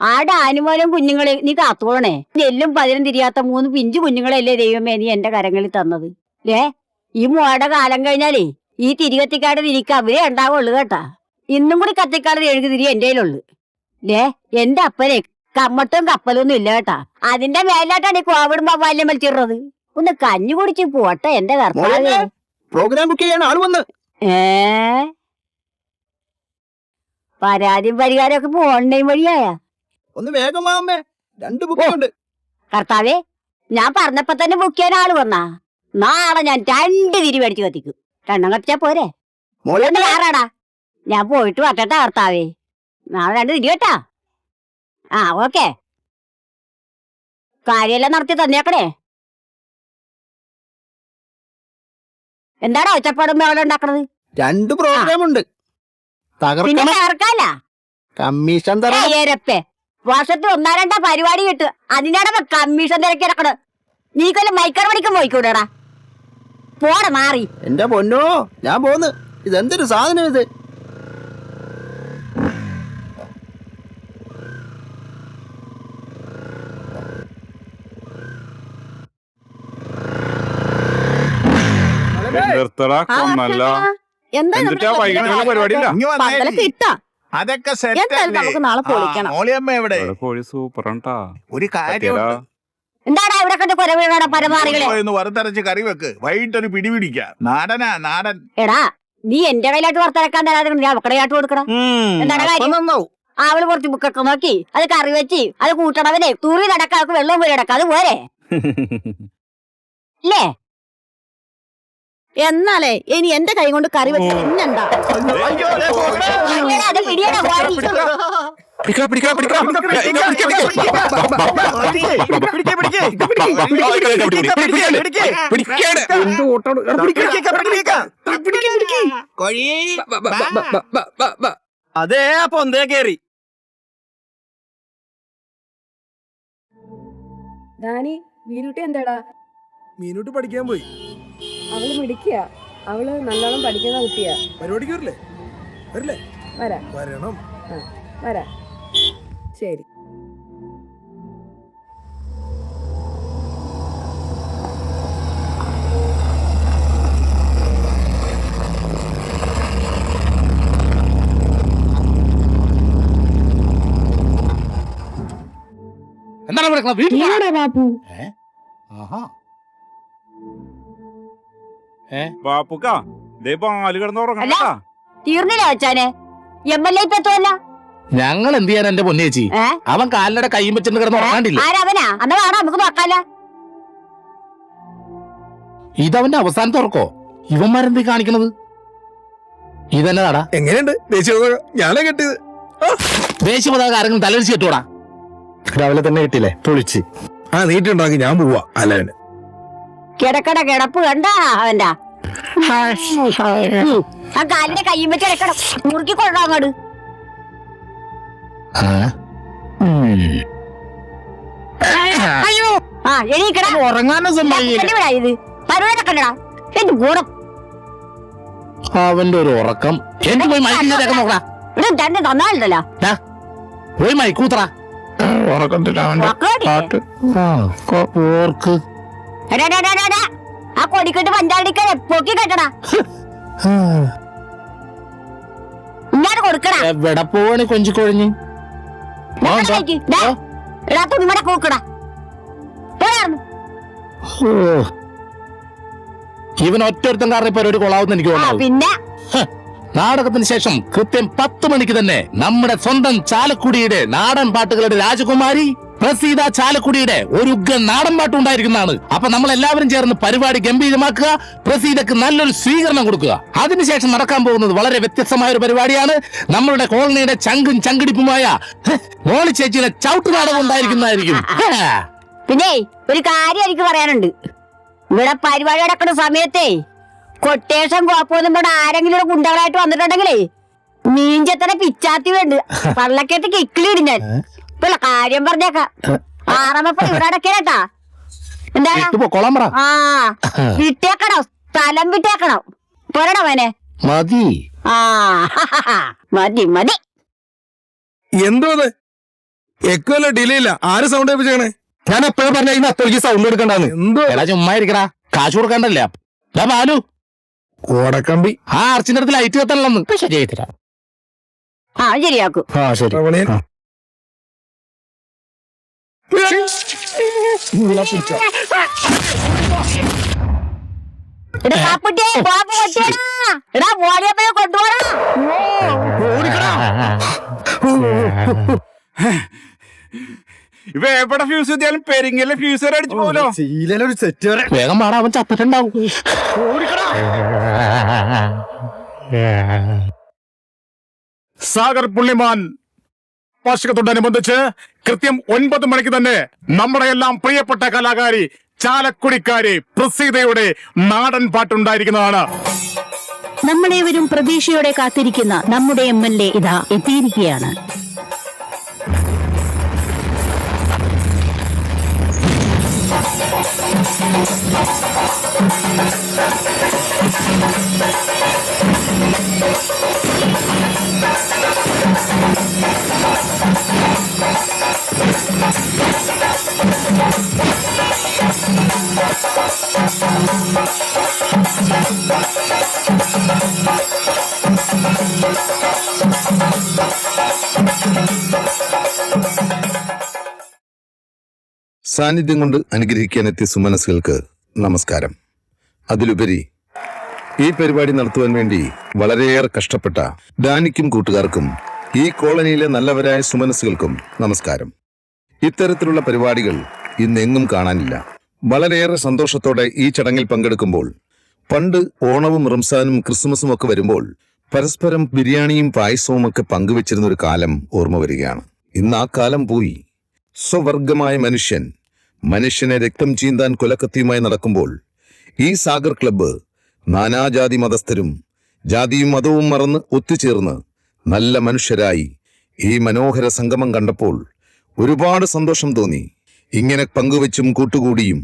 ആ ഡാനുമോനും കുഞ്ഞുങ്ങളെ നീ കാത്തോളണേ. എല്ലും പതിനും തിരിയാത്ത 3 പിഞ്ചു കുഞ്ഞുങ്ങളല്ലേ ദൈവമേ നീ എന്റെ കരങ്ങളിൽ തന്നത്. ഈ മോടെ കാലം കഴിഞ്ഞാലേ ഈ തിരികത്തിക്കാട് തിരിക്ക് അവരേ ഉണ്ടാവുള്ളൂ കേട്ടാ. ഇന്നും കൂടി കത്തിക്കാട് എഴുതി തിരി എന്റെ കയ്യിലുള്ളു. എന്റെ അപ്പനെ കമ്മട്ടും കപ്പലൊന്നും ഇല്ല കേട്ടാ. അതിന്റെ മേലായിട്ടാണ് ഈ കോവിഡ് ബാല്യം വലിച്ചിടുന്നത്. ഒന്ന് കഞ്ഞു കുടിച്ച് പോട്ടെ എന്റെ കർത്താവേ. പ്രോഗ്രാം ബുക്ക് ചെയ്യാൻ ആള് വന്ന്. പരാതിയും പരിഹാരം ഒക്കെ ഓൺലൈൻ വഴിയായ. ഒന്ന് വേഗം വാമേ, 2 ബുക്കുണ്ട്. കർത്താവേ, ഞാൻ പറഞ്ഞപ്പോ തന്നെ ബുക്ക് ചെയ്യാൻ ആള് വന്നാ. നാളെ ഞാൻ 2 തിരി മേടിച്ച് കത്തിക്കും. 2 കത്തിച്ചാ പോരെ? ആറാടാ, ഞാൻ പോയിട്ട് വട്ടട്ടാ കർത്താവേ. നാളെ 2 തിരി കേട്ടാ. ആ ഓക്കെ, കാര്യമെല്ലാം നടത്തി തന്നേക്കണേ. എന്താടാ ഒച്ചപ്പാടും മേളം ഉണ്ടാക്കണത്? 2 പ്രോഗ്രാം ഉണ്ട്. പിന്നെ തകർക്കാല കമ്മീഷൻ വർഷത്തിൽ 1-2 പരിപാടി കിട്ടുക. അതിനാണ് കമ്മീഷൻ തിരക്കി നടക്കണത്. നീക്കൊല്ല മൈക്കർ പണിക്കാൻ പോയിക്കൂടാ. പോടെ മാറി. എന്റെ പൊന്നോ, ഞാൻ പോന്ന്. ഇതെന്തൊരു സാധനം ഇത്? നിർത്തടാ, കൊന്നല്ല. പരിപാടി അതൊക്കെ നമുക്ക് നാളെ പൊളിക്കണം. കോഴി സൂപ്പറാണ്ടാ. ഒരു കാര്യം എന്താടാ ഇവിടെ കണ്ട് കൊരവിടാ പരമാറികളെ? വറുത്തരച്ച് കറി വെക്ക്, വൈകിട്ടൊരു പിടിപിടിക്കാം. നാടൻ. എടാ, നീ എന്റെ കയ്യിലായിട്ട് വറുത്തരക്കാൻ തരാതെ ഞാൻ അവക്കടയായിട്ട് കൊടുക്കണം. എന്താണ് കാര്യം? അവള് കുറച്ച് ബുക്കൊക്കെ നോക്കി അത് കറി വെച്ച് അത് കൂട്ടണവനെ തുറി നടക്കാർക്ക് വെള്ളം പോയി നടക്കാം. അത് പോരെ? ഇല്ലേ? എന്നാലേ ഇനി എന്റെ കൈ കൊണ്ട് കറി വെച്ച് തിന്നണ്ട. അത് പിടിയടാ കോഴി. അതേ പൊന്തേ കേറി. ദാനി മീനുട്ടി എന്താടാ? മീനൂട്ടി പഠിക്കാൻ പോയി. അവള് മിടിക്കുക. അവള് നല്ലോണം പഠിക്കുന്ന കുട്ടിയാ. പരിപാടിക്ക് വരില്ലേ? വരില്ലേ? വരാം വരണം. വരാം. ശരി. എന്താണ് ഇവിടെ വീട്ടിൽ ബാബു ബാപ്പുക്കാ ദേ പാല് കിടന്നുറങ്ങണ്ട. തീർന്നില്ല വെച്ചാനെ. MLA ഇപ്പൊ എത്തുമല്ല. ഞങ്ങൾ എന്ത് ചെയ്യാൻ എന്റെ പൊന്നേച്ചി? അവൻ കാലിലൂടെ കൈയും വെച്ചിട്ട് കിടന്ന് ഉറങ്ങാണ്ടില്ല. ആരവനാ? അന്ന് വേണം നമുക്ക് നോക്കാല്ല. ഇതവന്റെ അവസാനത്തെ ഉറക്കോ? ഇവന്മാരെന്തീ കാണിക്കണത്? ഇതെന്നതാടാ? എങ്ങനെയുണ്ട് ദേശീയ? ഞാനേ കെട്ടിയത്. ദേശീയ പതാക ആരെങ്കിലും തലരിച്ച് കെട്ടൂടാ? രാവിലെ തന്നെ കിട്ടിയില്ലേ പൊളിച്ച്. നീട്ടുണ്ടാക്കി ഞാൻ പോവാ. അല്ലവന് കിടക്കട കിടപ്പ് കണ്ട അവന്റെ ആ കാലിന്റെ കയ്യും വെച്ച് കിടക്കണം. മുറുക്കി കൊണ്ടോ അങ്ങോട്ട്. ആ എണീക്കടാ. ഉറങ്ങാനും സമ്മതിക്കില്ല. ഇത് പരിപാടി കണ്ടടാ. എന്റെ ഗുണം അവന്റെ ഒരു ഉറക്കം. എന്ത് പോയി മയക്കിന്റെ നോക്കടാ. ഇവിടെ തന്നെ തന്നാലുണ്ടല്ലോ. പോയി മയക്കൂത്തറ. ഓർക്ക് ആ കൊടിക്കെട്ട് പഞ്ചാടിക്കേ പൊക്കി കെട്ടടാ. ഇങ്ങോട്ട് കൊടുക്കടാ. എവിടെ പോവാണ് കൊഞ്ചിക്കൊഴിഞ്ഞ്? എടാ തുണിമട കൂക്കടാ. ഇവൻ ഒറ്റൊരുത്തം കാരണം പരിപാടി കൊള്ളാവുന്ന എനിക്ക് തോന്നുന്നു. പിന്നെ നാടകത്തിന് ശേഷം കൃത്യം 10 മണിക്ക് തന്നെ നമ്മുടെ സ്വന്തം ചാലക്കുടിയുടെ നാടൻ പാട്ടുകളുടെ രാജകുമാരി പ്രസീത ചാലക്കുടിയുടെ ഒരു ഉഗ്രൻ നാടൻ പാട്ട് ഉണ്ടായിരിക്കുന്നതാണ്. അപ്പൊ നമ്മൾ എല്ലാവരും ചേർന്ന് പരിപാടി ഗംഭീരമാക്കുക, പ്രസീതക്ക് നല്ലൊരു സ്വീകരണം കൊടുക്കുക. അതിനുശേഷം നടക്കാൻ പോകുന്നത് വളരെ വ്യത്യസ്തമായ ഒരു പരിപാടിയാണ്. നമ്മളുടെ കോളനിയുടെ ചങ്കും ചങ്കിടിപ്പുമായ മോളി ചേച്ചിയുടെ ചവിട്ട് നാടകം ഉണ്ടായിരിക്കുന്നതായിരിക്കും. പിന്നെ ഒരു കാര്യം എനിക്ക് പറയാനുണ്ട്. ഇവിടെ പരിപാടി നടക്കുന്ന സമയത്തേ കൊട്ടേഷൻ കോപ്പൊന്നും ഇവിടെ ആരെങ്കിലും ഗുണ്ടകളായിട്ട് വന്നിട്ടുണ്ടെങ്കിലേ മീൻചത്തന പിച്ചാത്തി വേണ്ട പള്ളക്കത്ത് കിക്കിലിടും ഞാൻ. ഇപ്പൊ കാര്യം പറഞ്ഞേക്കാം. ആറാമപ്പോ ഇവിടെ അടക്കേട്ടാ. എന്താ ആ വിട്ടേക്കണോ? സ്ഥലം വിട്ടേക്കണോ? പോരണോ മോനെ? മതി. ആ മതി മതി. എന്തോ അത് എക്കോല്ല ഡിലേ ഇല്ല. ആര് സൗണ്ട് ഏൽപ്പിച്ചേ? ഞാൻ എപ്പോഴും പറഞ്ഞ അത്രയ്ക്ക് സൗണ്ട് എടുക്കണ്ടാന്ന്. എന്തോ എടാ ചുമ്മാ ഇരിക്കടാ. കാശ് കൊടുക്കണ്ടല്ലേ? ബാലു കോടക്കമ്പി ആ അർച്ചിന്റെ അടുത്ത് ലൈറ്റ് കത്തല്ലെന്ന്. ശരിയായി തരാം. ആ ശരിയാക്കും. ആ ശരി. ഇവ എവിടെ ഫ്യൂസ് കിട്ടിയാലും പെരിങ്ങല്ലേ ഫ്യൂസ് വരെ അടിച്ചു പോലോ. ഒരു സെറ്റ് വരെ വേഗം പാടാ, അവൻ ചത്തിട്ടുണ്ടാവും. സാഗർ പുള്ളിമാൻ വാർഷികത്തോടനുബന്ധിച്ച് കൃത്യം 9 മണിക്ക് തന്നെ നമ്മുടെ എല്ലാം പ്രിയപ്പെട്ട കലാകാരി ചാലക്കുടിക്കാരി പ്രസീതയുടെ നാടൻ പാട്ടുണ്ടായിരിക്കുന്നതാണ്. നമ്മളേവരും പ്രതീക്ഷയോടെ കാത്തിരിക്കുന്ന നമ്മുടെ MLA ഇതാ എത്തിയിരിക്കുകയാണ്. സാന്നിധ്യം കൊണ്ട് അനുഗ്രഹിക്കാനെത്തിയ സുമനസ്സുകൾക്ക് നമസ്കാരം. അതിലുപരി ഈ പരിപാടി നടത്തുവാൻ വേണ്ടി വളരെയേറെ കഷ്ടപ്പെട്ട ഡാനിക്കും കൂട്ടുകാർക്കും ഈ കോളനിയിലെ നല്ലവരായ സുമനസ്സുകൾക്കും നമസ്കാരം. ഇത്തരത്തിലുള്ള പരിപാടികൾ ഇന്നെങ്ങും കാണാനില്ല. വളരെയേറെ സന്തോഷത്തോടെ ഈ ചടങ്ങിൽ പങ്കെടുക്കുമ്പോൾ പണ്ട് ഓണവും റംസാനും ക്രിസ്മസും ഒക്കെ വരുമ്പോൾ പരസ്പരം ബിരിയാണിയും പായസവും ഒക്കെ പങ്കുവെച്ചിരുന്ന ഒരു കാലം ഓർമ്മ വരികയാണ്. ഇന്ന് ആ കാലം പോയി. സ്വവർഗമായ മനുഷ്യനെ രക്തം ചീന്താൻ കൊലക്കത്തിയുമായി നടക്കുമ്പോൾ ഈ സാഗർ ക്ലബ്ബ് നാനാജാതി മതസ്ഥരും ജാതിയും മതവും മറന്ന് ഒത്തുചേർന്ന് നല്ല മനുഷ്യരായി ഈ മനോഹര സംഗമം കണ്ടപ്പോൾ ഒരുപാട് സന്തോഷം തോന്നി. ഇങ്ങനെ പങ്കുവെച്ചും കൂട്ടുകൂടിയും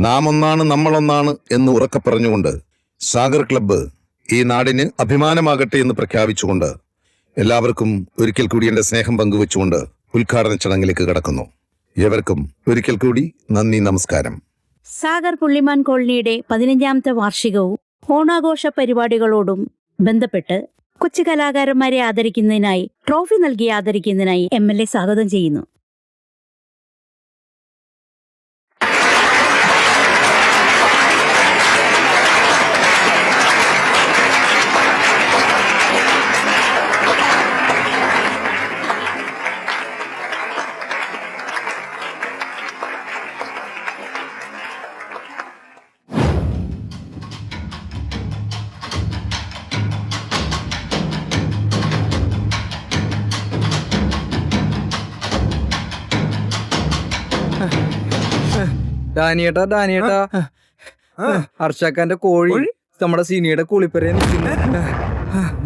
നാം ഒന്നാണ് നമ്മളൊന്നാണ് എന്ന് ഉറക്കെ പറഞ്ഞുകൊണ്ട് സാഗർ ക്ലബ്ബ് ഈ നാടിന് അഭിമാനമാകട്ടെ എന്ന് പ്രഖ്യാപിച്ചുകൊണ്ട് എല്ലാവർക്കും ഒരിക്കൽ കൂടി എന്റെ സ്നേഹം പങ്കുവെച്ചുകൊണ്ട് ഉദ്ഘാടന ചടങ്ങിലേക്ക് കടക്കുന്നു. ഏവർക്കും ഒരിക്കൽ കൂടി നന്ദി, നമസ്കാരം. സാഗർ പുള്ളിമാൻ കോളനിയുടെ 15ാമത്തെ വാർഷികവും ഓണാഘോഷ പരിപാടികളോടും ബന്ധപ്പെട്ട് കൊച്ചു കലാകാരന്മാരെ ആദരിക്കുന്നതിനായി ട്രോഫി നൽകി ആദരിക്കുന്നതിനായി MLA സ്വാഗതം ചെയ്യുന്നു. ഡാനിയേട്ടാ ഹർഷാക്കാന്റെ കോഴി നമ്മുടെ സീനിയുടെ കുളിപ്പരയെ നിൽക്കുന്നു.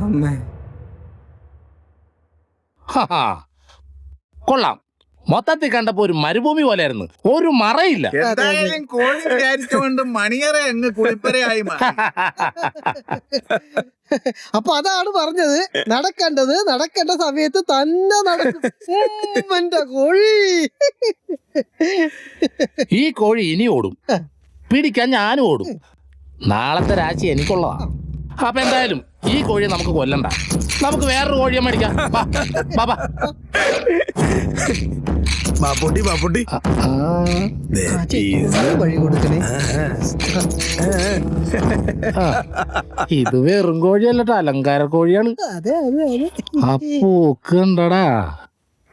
അമ്മേ, കൊള്ളാം. മൊത്തത്തിൽ കണ്ടപ്പോ ഒരു മരുഭൂമി പോലെയായിരുന്നു, ഒരു മറയില്ല. എന്തായാലും കോഴി വിചാരിച്ചുകൊണ്ട് മണിയറ അങ്ങ് കുളിപ്പരയായി മാറി. അപ്പൊ അതാണ് പറഞ്ഞത്, നടക്കേണ്ട സമയത്ത് തന്നെ നടക്കും. എന്റെ കോഴി. ഈ കോഴി ഇനി ഓടും, പിടിക്കാൻ ഞാനും ഓടും. നാളത്തെ രാശി എനിക്കുള്ളതാ. അപ്പൊ എന്തായാലും ഈ കോഴിയെ നമുക്ക് കൊല്ലണ്ട, നമുക്ക് വേറൊരു കോഴിയെ മേടിക്കാം. വഴി കൊടുക്കണേ. ഇത് വെറും കോഴിയല്ലട്ടോ, അലങ്കാര കോഴിയാണ്. അതെ. അപ്പോ കണ്ടടാ.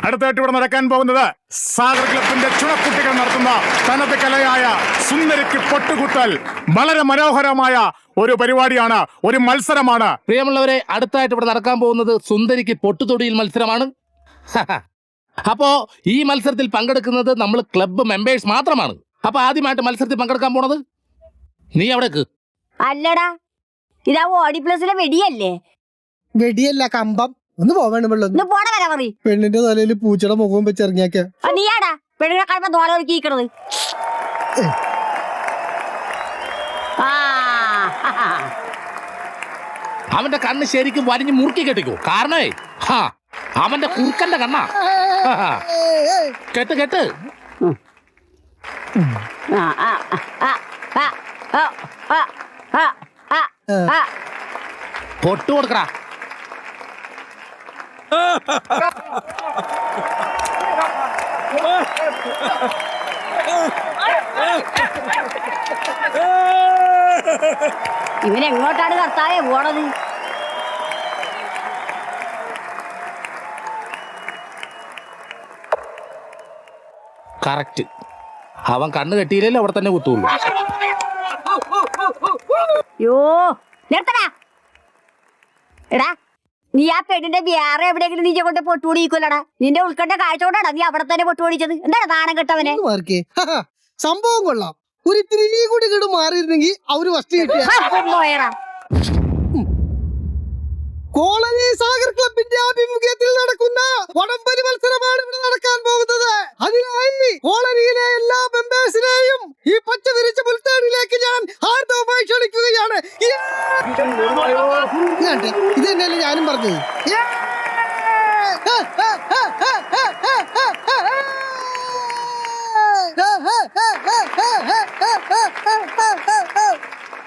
അടുത്തായിട്ട് ഇവിടെ നടക്കാൻ പോകുന്നത് സാഗർ ക്ലബിന്റെ ചുണക്കുട്ടികൾ നടത്തുന്ന തനത് കലയായ സുന്ദരിക്ക് പൊട്ടുകുത്തൽ. വളരെ മനോഹരമായ ഒരു പരിപാടിയാണ്, ഒരു മത്സരമാണ്. പ്രിയമുള്ളവരെ, അടുത്തായിട്ട് ഇവിടെ നടക്കാൻ പോകുന്നത് സുന്ദരിക്ക് പൊട്ടുതൊടിയിൽ മത്സരമാണ്. അപ്പോ ഈ മത്സരത്തിൽ പങ്കെടുക്കുന്നത് നമ്മൾ ക്ലബ്ബ് മെമ്പേഴ്സ് മാത്രമാണ്. അപ്പൊ ആദ്യമായിട്ട് മത്സരത്തിൽ പങ്കെടുക്കാൻ പോണത് നീ അവിടേക്ക്. അല്ലടാ, ഇതാ ഓഡി പ്ലസിലെ വെടിയല്ലേ? വെടിയല്ല, കമ്പം. ഒന്ന് പോവാണ് വെള്ളം. പോണ വരെ മതി. പെണ്ണിന്റെ തലയിൽ പൂച്ചയുടെ മുഖവും വെച്ച് ഇറങ്ങിയാക്ക. നീയാടാ പെണ്ണുങ്ങളെ കാണുമ്പോ തോല ഒരുക്കിക്കണത്. അവന്റെ കണ്ണ് ശരിക്കും വലിഞ്ഞ് മുറുക്കി കെട്ടിക്കോ. കാരണേ അവന്റെ കുറുക്കന്റെ കണ്ണാ. കെട്ട് പൊട്ടു കൊടുക്കടാ. ഇവനെങ്ങോട്ടാണ് കർത്താവേ പോണത്? കറക്റ്റ്. അവൻ കണ്ണ് കെട്ടിയില്ലല്ലോ, അവിടെ തന്നെ കുത്തുള്ളൂ. നിർത്തടാ. എടാ, നീ ആ പെണ്ണിന്റെ വേറെ എവിടെയെങ്കിലും നീ കൊണ്ട് പൊട്ടുപൊടിയിക്കൊല്ലടാ. നിന്റെ ഉൾക്കണ്ട കാഴ്ച കൊണ്ടാടാ നീ അവിടെ തന്നെ പൊട്ടുപൊടിച്ചത്. എന്താണ് നാണം കെട്ടവനെ? സംഭവം കൊള്ളാം. ഒരു ഇത്തിരി കൂടി കിടു മാറിയിരുന്നെങ്കിൽ അവര് ഫസ്റ്റ് കിട്ടിയ. കോളനി സാഗർ ക്ലബിന്റെ ആഭിമുഖ്യത്തിൽ നടക്കുന്ന വടംവലി മത്സരമാണ് ഇവിടെ നടക്കാൻ പോകുന്നത്. അതിനായി കോളനിയിലെ എല്ലാ മെമ്പേഴ്സിനെയും ഈ പച്ച വിരിച്ച പുൽത്തേടിലേക്ക് ഞാൻ ഹാർദവമായി ക്ഷണിക്കുകയാണ്. ഇത് തന്നെയല്ലേ ഞാനും പറഞ്ഞത്.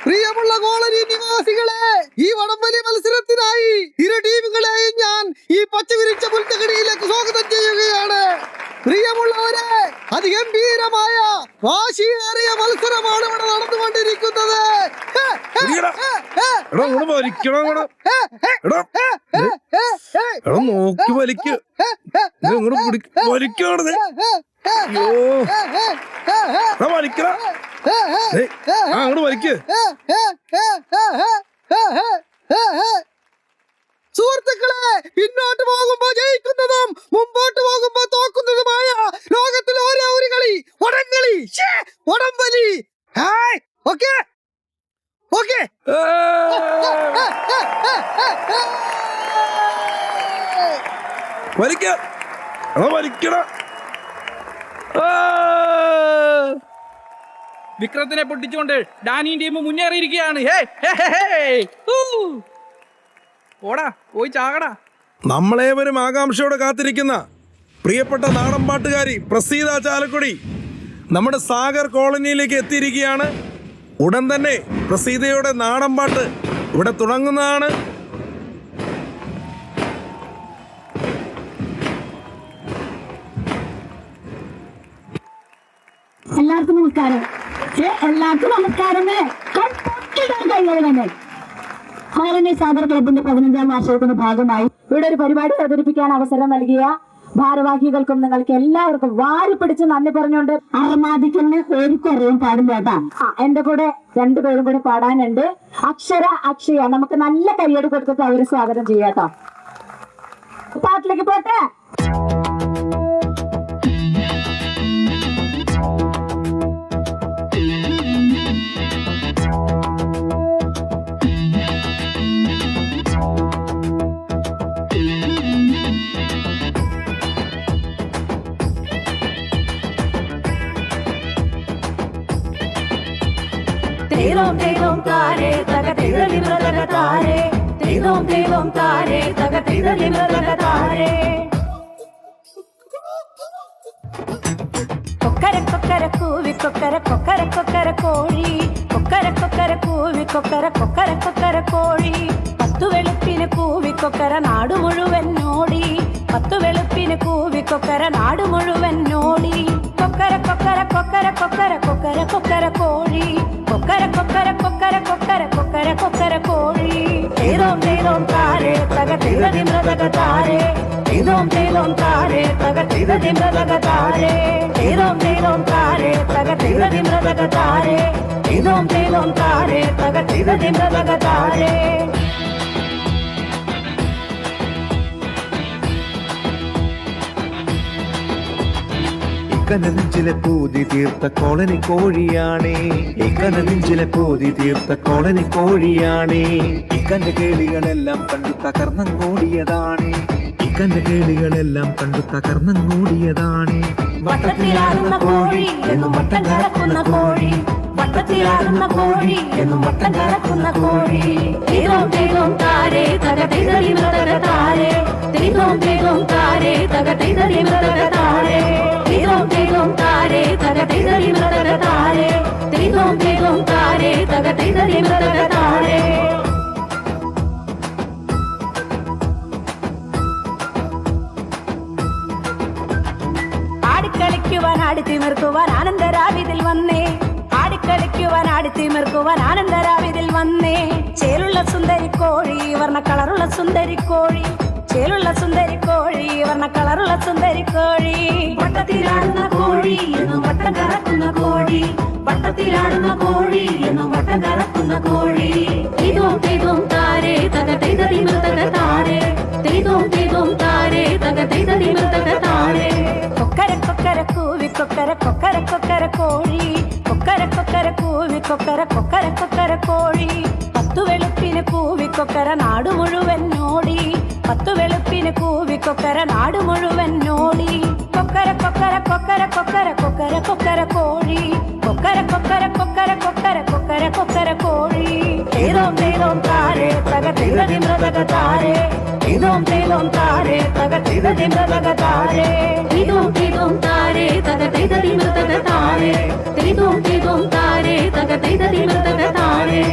പ്രിയമുള്ള കോളനി നിവാസികളെ, ഈ വടംവലി മത്സരത്തിനായി ഇരു ടീമുകളെയും ഞാൻ ഈ പച്ചവിരിച്ച പുൽത്തകടിയിലേക്ക് സ്വാഗതം ചെയ്യുകയാണ്. പ്രിയമുള്ളവരെ, അതിഗംഭീരമായ വാശിയേറിയ മത്സരമാണ് ഇവിടെ നടന്നുകൊണ്ടിരിക്കുന്നത്. നോക്കി വലിക്കണത് വലിക്കട. അങ്ങോട്ട് വലിക്ക്. സുഹൃത്തുക്കളെ, പിന്നോട്ട് പോകുമ്പോ ജയിക്കുന്നതും മുമ്പോട്ട് പോകുമ്പോ തോക്കുന്നതുമായ ലോകത്തിൽ ഒരേ ഒരു കളി വടംകളി, വടംവലി. Okay okay. വലിക്ക, വലിക്കട. വിക്രത്തിനെ പൊട്ടിച്ചുകൊണ്ട് ഡാനിയും ടീമും മുന്നേറിയിരിക്കുകയാണ്. ഓടാ, പോയി ചാകടാ. നമ്മളേവരും ആകാംക്ഷയോടെ കാത്തിരിക്കുന്ന പ്രിയപ്പെട്ട നാടൻ പാട്ടുകാരി പ്രസീത ചാലക്കുടി നമ്മുടെ സാഗർ കോളനിയിലേക്ക് എത്തിയിരിക്കുകയാണ്. ഉടൻ തന്നെ പ്രസീതയുടെ നാടൻ പാട്ട് ഇവിടെ തുടങ്ങുന്നതാണ്. എല്ലാവർക്കും നമസ്കാരം. എല്ലാവർക്കും നമസ്കാരമേ. കഴിയുന്നത് കോളനി സാഗർ ക്ലബിന്റെ 15ാം വാർഷികത്തിന്റെ ഭാഗമായി ഇവിടെ ഒരു പരിപാടി അവതരിപ്പിക്കാൻ അവസരം നൽകിയ ഭാരവാഹികൾക്കും നിങ്ങൾക്ക് എല്ലാവർക്കും വാരി പിടിച്ച് നന്ദി പറഞ്ഞുകൊണ്ട് അർമാദിക്കുന്ന പേരിക്കറിയാൻ പാടില്ല കേട്ടാ. എന്റെ കൂടെ രണ്ടുപേരും കൂടെ പാടാനുണ്ട്. അക്ഷര, അക്ഷയ. നമുക്ക് നല്ല കയ്യടി കൊടുത്തിട്ട് അവര് സ്വാഗതം ചെയ്യാട്ടോ. പാട്ടിലേക്ക് പോട്ടെ. Tridom tridom tare, taga tridom libra taga tare. Tridom tridom tare, taga tridom libra taga tare. Kokkara kokkara kuvi kokkara kokkara kokkara koli. Kokkara kokkara kuvi kokkara kokkara kokkara koli. 10 വെളുപ്പിന് കൂവി കൊക്കര നാട് മുഴുവൻ ഓടി. 10 വെളുപ്പിന് കൂവി കൊക്കര നാട് മുഴുവൻ ഓടി. കൊക്കര കൊക്കര കൊക്കര കൊക്കര കൊക്കര കൊക്കര കോഴി. കൊക്കര കൊക്കര കൊക്കര കൊക്കര കൊക്കര കൊക്കര കോഴി. തേരോം തേരോം താരെ തക തിരതി മൃതക താരെ. തേരോം തേരോം താരെ തക തിരതി മൃതക താരെ. തേരോം തേരോം താരെ തക തിരതി മൃതക താരെ. തേരോം തേരോം താരെ തക തിരതി മൃതക താരെ. നെഞ്ചിലെ പൂതി തീർത്ത കോളനി കോഴിയാണേ. നെഞ്ചിലെ പൂതി തീർത്ത കോളനി കോഴിയാണേ. ഇക്കന്റെ കേളികളെല്ലാം കണ്ടു തകർന്നങ്ങോടിയതാണ്. ഇക്കന്റെ കേളികളെല്ലാം കണ്ടു തകർന്നങ്ങോടിയതാണ്. വട്ടത്തിലാടുന്ന കോഴി എന്നും വട്ടം കറക്കുന്ന കോഴി. വട്ടത്തിലാടുന്ന കോഴി എന്നും വട്ടം കറക്കുന്ന കോഴി. തേരോം തേരോം താരെ തക തേതരി മൃതക താരെ. തേരോം തേരോം താരെ തക തേതരി മൃതക താരെ. തേരോം തേരോം താരെ തക തേതരി മൃതക താരെ. തേരോം തേരോം താരെ തക തേതരി മൃതക താരെ. ആടിക്കളിക്കുവാൻ ആടിത്തിമിർക്കുവാൻ ആനന്ദരാവിതിൽ വന്നേ. ആടിക്കളിക്കുവാൻ ആടിത്തിമിർക്കുവാൻ ആനന്ദരാവിതിൽ വന്നേ. ചേലുള്ള സുന്ദരി കോഴി വർണ്ണ കളറുള്ള സുന്ദരി കോഴി. ചേലുള്ള സുന്ദരി കോഴി വർണ്ണ കളറുള്ള സുന്ദരി കോഴി. വട്ടത്തിലാടുന്ന കോഴി എന്നും വട്ടം കറക്കുന്ന കോഴി. വട്ടത്തിലാടുന്ന കോഴി എന്നും വട്ടം കറക്കുന്ന കോഴി. തേതോം തേതോം താരെ തക തേതരി മൃതക താരെ. തേതോം തേതോം താരെ തക തേതരി മൃതക താരെ. കൊക്കര കൊക്കര കൂവി കൊക്കര കൊക്കര കൊക്കര കോഴി. കൊക്കര കൊക്കര കൂവി കൊക്കര കൊക്കര കൊക്കര കോഴി. 10 വെളുപ്പിന് കൂവി കൊക്കര നാട് മുഴുവൻ ഓടി. 10 വെളുപ്പിന് കൂവി കൊക്കര നാട് മുഴുവൻ ഓടി. കൊക്കര കൊക്കര കൊക്കര കൊക്കര കൊക്കര കൊക്കര കോഴി. കൊക്കര കൊക്കര കൊക്കര കൊക്കര കൊക്കര കൊക്കര കോഴി. തേരോം തേരോം താരെ തക തിരതി മൃതക താരെ. തേരോം തേരോം താരെ തക തിരതി മൃതക താരെ. തേരോം തേരോം താരെ തക തിരതി മൃതക താരെ. തേരോം തേരോം താരെ തക തിരതി മൃതക താരെ.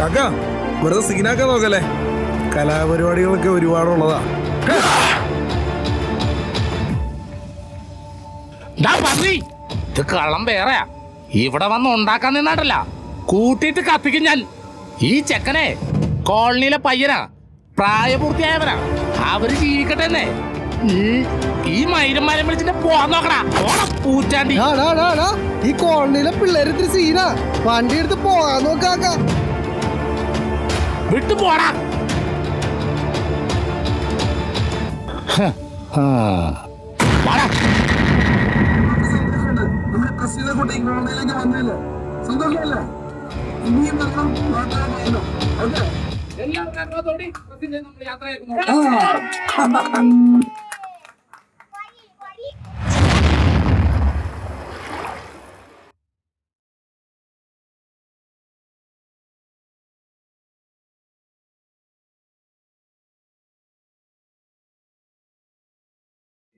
കാക്ക വെറുതെ സീനാക്കാൻ നോക്കല്ലേ, കലാപരിപാടികളൊക്കെ ഒരുപാടുള്ളതാ. ഇത് കള്ളം വേറെയാ. ഇവിടെ വന്ന് ഉണ്ടാക്കാൻ നിന്നാട്ടല്ല, കൂട്ടിയിട്ട് കത്തിക്കും ഞാൻ. ഈ ചെക്കനെ കോളനിയിലെ പയ്യനാ, പ്രായപൂർത്തിയായവനാ. അവര് ജീവിക്കട്ടെ എന്നേ. ഈ മൈരന്മാരെ വിളിച്ചിട്ട് പോവാൻ നോക്കടാ പൂറ്റാണ്ടി. ഈ കോളനിയിലെ പിള്ളേര് ഇത്തിരി സീനാ, വണ്ടി എടുത്ത് പോകാൻ നോക്കാക്ക. വിട്ടു പോടാ.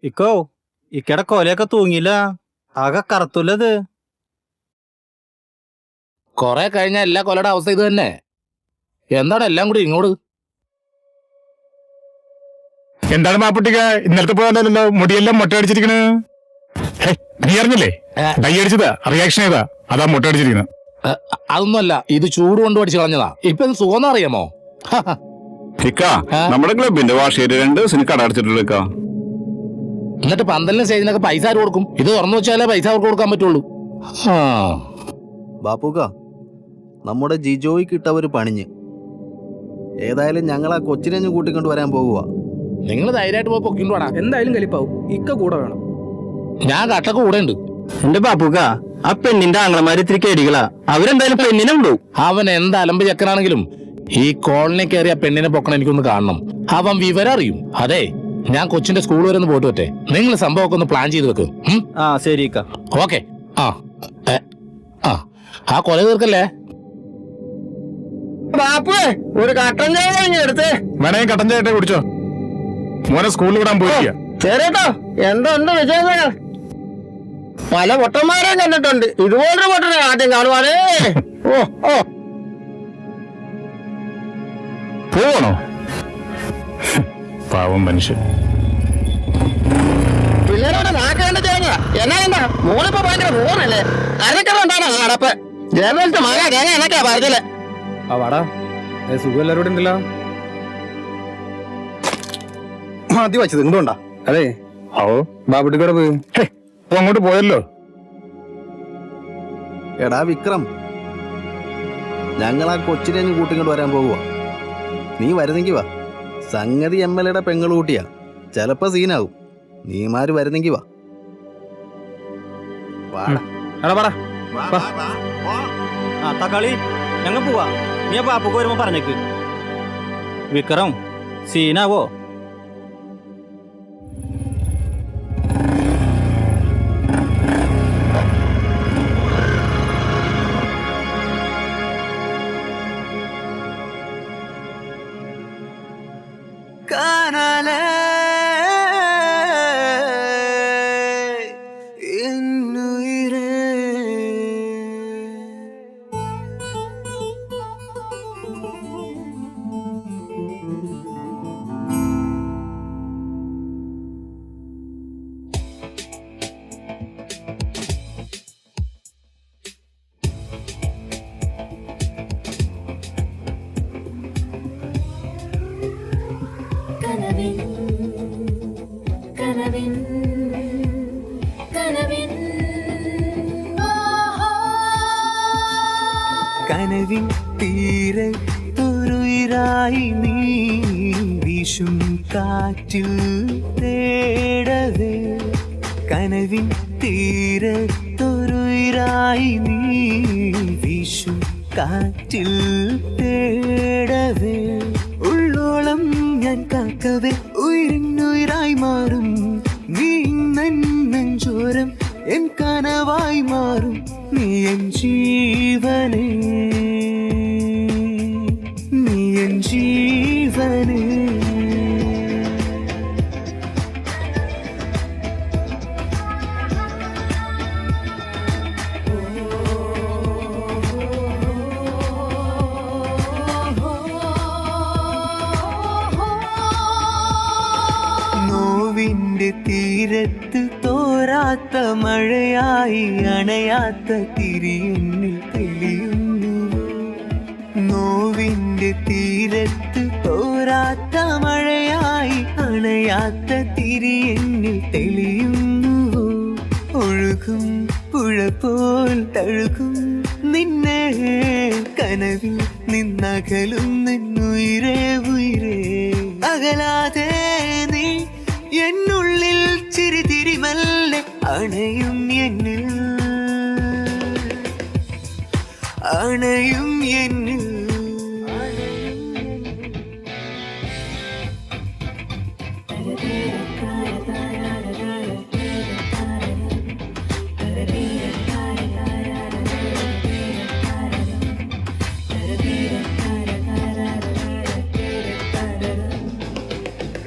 ഇക്കോ ഇക്കടെ കൊലയൊക്കെ തൂങ്ങില്ല, ആകെ കറുത്തുള്ളത്. കൊറേ കഴിഞ്ഞ എല്ലാ കൊലയുടെ അവസ്ഥ ഇത് തന്നെ. എന്താണ് എല്ലാം കൂടി ഇങ്ങോട്ട്? എന്താണ് മാപ്പുട്ടിക്ക ഇന്നലത്തെ പോലല്ലോ മുടിയെല്ലാം മുട്ട അടിച്ചിരിക്കണ്? നീ അറിഞ്ഞില്ലേ? ഡൈ അടിച്ചതാ, റിയാക്ഷൻ ചെയ്താ, അതാ മുട്ട അടിച്ചിരിക്കുന്നത്. അതൊന്നുമല്ല, ഇത് ചൂട് കൊണ്ട് പഠിച്ചു കളഞ്ഞതാ. ഇപ്പൊ ഇത് സുഖം അറിയാമോ? ഇക്ക നമ്മുടെ ക്ലബിന്റെ വാർഷികര് 2 ദിവസം കട അടച്ചിട്ടുള്ളൂ. എന്നിട്ട് പന്തലിന് സ്റ്റേജിനൊക്കെ പൈസ ആര് കൊടുക്കും? ഇത് തുറന്നു വെച്ചാലേ പൈസ അവർക്ക് കൊടുക്കാൻ പറ്റുള്ളൂ. ബാപ്പുക്ക, നമ്മുടെ ജിജോയ്ക്ക് ഇട്ടവര് പണിഞ്ഞ്. ഏതായാലും ഞങ്ങൾ ആ കൊച്ചിനെ കൂട്ടിക്കൊണ്ട് വരാൻ പോകുക. നിങ്ങൾ ധൈര്യമായിട്ട് പോയി പൊക്കിണ്ടു വേണം. എന്തായാലും കലിപ്പാവും, ഇക്ക കൂടെ വേണം. ഞാൻ കട്ടൊക്കെ കൂടെ ഉണ്ട്. എന്റെ ബാപ്പുക്ക, ആ പെണ്ണിന്റെ ആങ്ങളമാര് ഇത്തിരി കേടികളാ. അവരെന്തായാലും പെണ്ണിനെ ഉണ്ടോ? അവൻ എന്ത് അലമ്പ് ചെക്കനാണെങ്കിലും ഈ കോളനി കയറിയ പെണ്ണിനെ പൊക്കണം എനിക്കൊന്ന് കാണണം. അവൻ വിവരം അറിയും. അതെ, ഞാൻ കൊച്ചിന്റെ സ്കൂൾ വരെ ഒന്ന് പോയിട്ട് പറ്റേ. നിങ്ങൾ സംഭവമൊക്കെ ഒന്ന് പ്ലാൻ ചെയ്ത് വെക്ക്. ആ ശരി. ഓക്കെ. ആ കൊല തീർക്കല്ലേ. ബാപ്പുവേ, ഒരു കട്ടൻ ചായ എടുത്തേ. വേണേ കട്ടൻ ചായട്ടെ കുടിച്ചോ. മോനെ സ്കൂളിൽ വിടാൻ പോയിരിക്കുക. ശരിട്ടോ. എന്തുണ്ട് വിശേഷങ്ങൾ? പല പൊട്ടന്മാരെയും കണ്ടിട്ടുണ്ട്, ഇതുപോലൊരു പൊട്ടനെ ആദ്യം കാണുവാനേ. പോവണോ? പാവം മനുഷ്യൻ. പിള്ളേരോട് നാക്കേണ്ട തേങ്ങ എന്നാ എന്താ? മോളിപ്പോ ഭയങ്കര മോനല്ലേ? അരക്കറുണ്ടാണ് അടപ്പ്. ജേർണലിസ്റ്റ് മക തേങ്ങ എന്നൊക്കെയാ പറഞ്ഞില്ലേ? ആ വാടാ, സുഖം എല്ലാവരോടും ഉണ്ടല്ലോ. മതി വച്ചത് എന്തുകൊണ്ടാ? അതെ, ബാബുട്ടിക്കൂടെ പോയി അങ്ങോട്ട് പോയല്ലോ. എടാ വിക്രം, ഞങ്ങൾ ആ കൊച്ചിനെ കൂട്ടിക്കൊണ്ട് വരാൻ പോകുക. നീ വരുന്നെങ്കി വാ. സംഗതി MLA പെങ്ങള് കൂട്ടിയാ, ചെലപ്പോ സീനാവും. നീമാര് വരുന്നെങ്കി വാ. തക്കാളി ഞങ്ങൾ പോവാ. നീ ബാപ്പുക്ക് വരുമ്പോ പറഞ്ഞേക്ക്. വിക്രം സീനാവോ? കനവിൻ തീരത്തൊരുയിരായി നീ വീശും കാറ്റിൽ തേടവേ. കനവിൻ തീരത്തൊരുയിരായി നീ വീശും കാറ്റിൽ തേടവേ. ഉള്ളോളം ഞാൻ കാക്കവേ ഉയരുന്നുയരായി മാറും. നീ നെഞ്ചോരം എൻ കനവായി മാറും. നീ എൻ ജീവനേ, നീ എൻ ജീവനേ. മഴയായി അണയാത്ത തിരി എന്നിൽ തെളിയുന്നു. നോവിന്റെ തീരത്ത് തോരാത്ത മഴയായി അണയാത്ത തിരി എന്നിൽ തെളിയുന്നു. ഒഴുകും പുഴ പോൽ തഴുകും നിന്നെ കനവിൽ നിന്നകലും നിന്നുയിരേ ഉയിരേ. അകലാതെ നീ എന്നുള്ളിൽ ചിരിതിരിമല്ലേ അണയും എന്നിൽ, അണയും എന്നിൽ.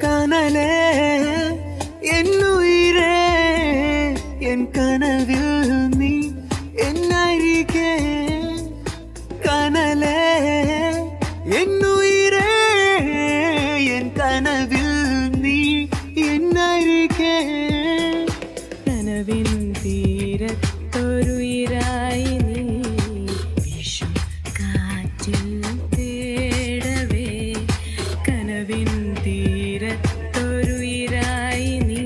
കനലേ എന്നുയിരേ എൻ കനവിൽ നീ എന്നരികെ. കനലേ എന്നുയിരേ എൻ കനവിൽ നീ എന്നരികെ. കനവിൻ തീരത്തൊരുയിരായി നീ വിഷു കാറ്റിൽ തേടവേ. കനവിൻ തീരത്തൊരുയിരായി നീ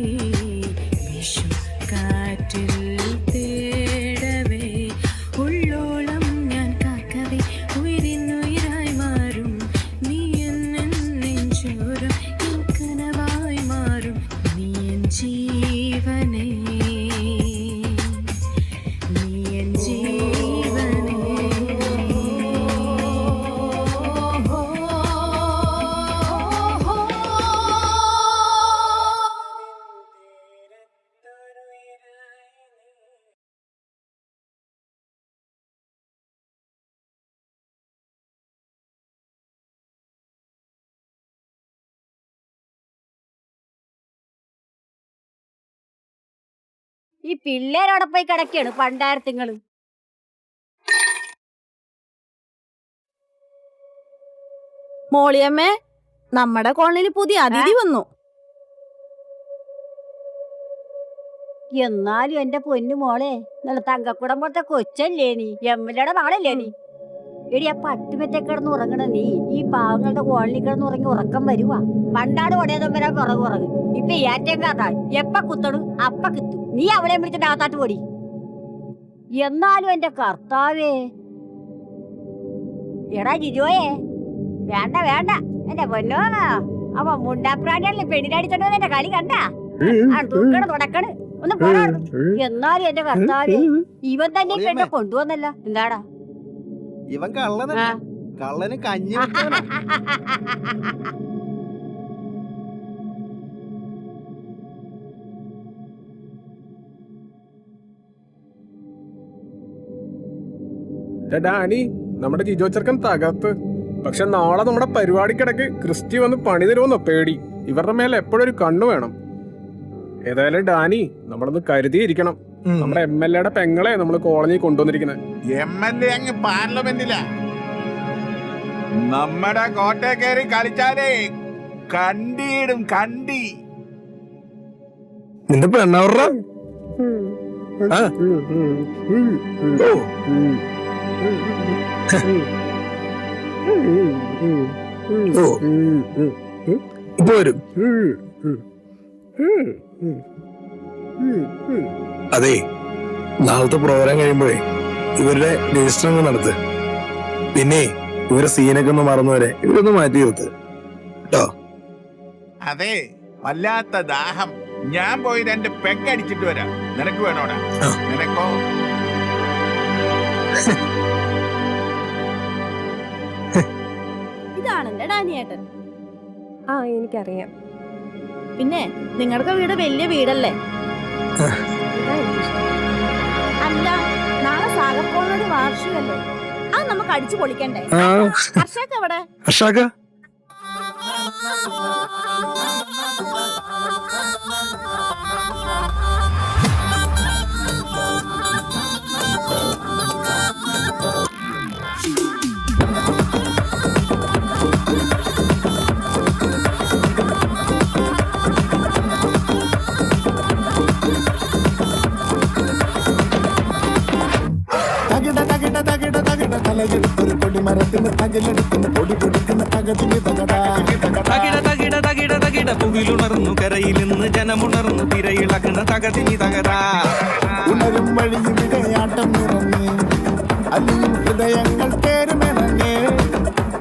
വിഷു കാറ്റിൽ തേടവേ. ഉള്ളോളം ഞാൻ കാക്കവേ ഉയരിന്നുയിരായി മാറും. നീ നെഞ്ചോരം എൻ കനവായി മാറും. നീ എൻ ജീവനേ, നീ എൻ ജീവനേ. ഈ പിള്ളേരോടെ പോയി കിടക്കാണ് പണ്ടാരത്തിങ്ങള്. മോളിയമ്മേ, നമ്മുടെ കോളനിയിൽ പുതിയ അതിഥി വന്നു. എന്നാലും എന്റെ പൊന്നു മോളെ, നല്ല തങ്കക്കുടം പോലത്തെ കൊച്ചല്ലേ നീ, എമ്മലയുടെ മകളല്ലേ നീ. എടി ആ പട്ടുമെത്തെ കിടന്ന് ഉറങ്ങണ നീ ഈ പാവങ്ങളുടെ കോളനി കിടന്ന് ഉറങ്ങി ഉറക്കം വരുവാ. പണ്ടാട് ഒടേതം വരാൻ പുറകു ഉറങ്ങ്. ഇപ്പൊ ഏറ്റവും കാത്താ എപ്പ കുത്തണു അപ്പ കിത്തും. നീ അവളെ വിളിച്ചിട്ട് അകത്താട്ട് പൊടി. എന്നാലും എന്റെ കർത്താവേ. എടാ ജിജോയെ, വേണ്ട വേണ്ട എന്റെ പൊന്നോ. അപ്പൊ മുണ്ടാപ്രാണിയാണല്ലേ പെണ്ണിനടിച്ചോണ്ട് എന്റെ കളി കണ്ട തൂക്കണ് തുടക്കണ് ഒന്ന് പോടാ. എന്നാലും എന്റെ കർത്താവേ, ഇവൻ തന്നെ പെണ്ണെ കൊണ്ടുവന്നല്ല. എന്താടാ ഇവൻ കള്ളനല്ല, കള്ളന് കഞ്ഞി വെച്ചവനാ. ഡാനി, നമ്മുടെ ജിജോ ചെറുക്കൻ തകർത്ത്. പക്ഷെ നാളെ നമ്മുടെ പരിപാടിക്കിടക്ക് ക്രിസ്റ്റി വന്ന് പണി തരുമെന്നോ പേടി. ഇവരുടെ മേലെ എപ്പോഴും ഒരു കണ്ണു വേണം. ഏതായാലും ഡാനി, നമ്മളൊന്ന് കരുതിയിരിക്കണം. നമ്മുടെ MLA പെങ്ങളെ നമ്മൾ കോളനി കൊണ്ടുവന്നിരിക്കുന്നത്. MLA അങ്ങ് പാർലമെന്റില. നമ്മുടെ കോട്ട കയറി കളിച്ചാലേ കണ്ടിയിടും കണ്ടി. നിന്റെ പെണ്ണവരുടെ ഇപ്പൊ വരും. അതെ, നാളത്തെ പ്രോഗ്രാം കഴിയുമ്പോഴേ ഇവരുടെ രജിസ്റ്റർ അങ്ങ് നടത്ത്. പിന്നെ ഇവരെ സീനൊക്കെ ഒന്ന് മറന്നുവരെ ഇവരൊന്ന് മാറ്റി നിർത്ത് കേട്ടോ. അതെ, വല്ലാത്ത ദാഹം. ഞാൻ പോയി 2 പെഗ് അടിച്ചിട്ട് വരാം. നിനക്ക് വേണോടാ? നിനക്കോ? ഇതാണ് എന്റെ ഡാനിയേട്ടൻ. ആ, എനിക്കറിയാം. പിന്നെ നിങ്ങളുടെ വീട് വലിയ വീടല്ലേ? ഇതാ എനിക്കിഷ്ടം. അല്ല, നാളെ സാഗർ കോളനിയുടെ വാർഷികല്ലേ? അത് നമുക്ക് അടിച്ചു പൊളിക്കണ്ടേ? ഹർഷാക്ക് എവിടെ? ഹർഷാക്ക തകിട തകിട തകിട തകിട തലയെടുത്തൊരു കൊടിമരത്തിന് തകിലെടുക്കുന്ന പൊടി പൊടിക്കുന്ന തകതിന് തകട തകിട തകിട തകിട തകിട പുകിലുണർന്നു കരയിൽ നിന്ന് ജനമുണർന്നു തിരയിളക്കണ തകതിനി തകരാ. ഉണരും വഴിയുടെ ആട്ടം നിറഞ്ഞ് അലിയും ഹൃദയങ്ങൾ തേരുമെനഞ്ഞേ.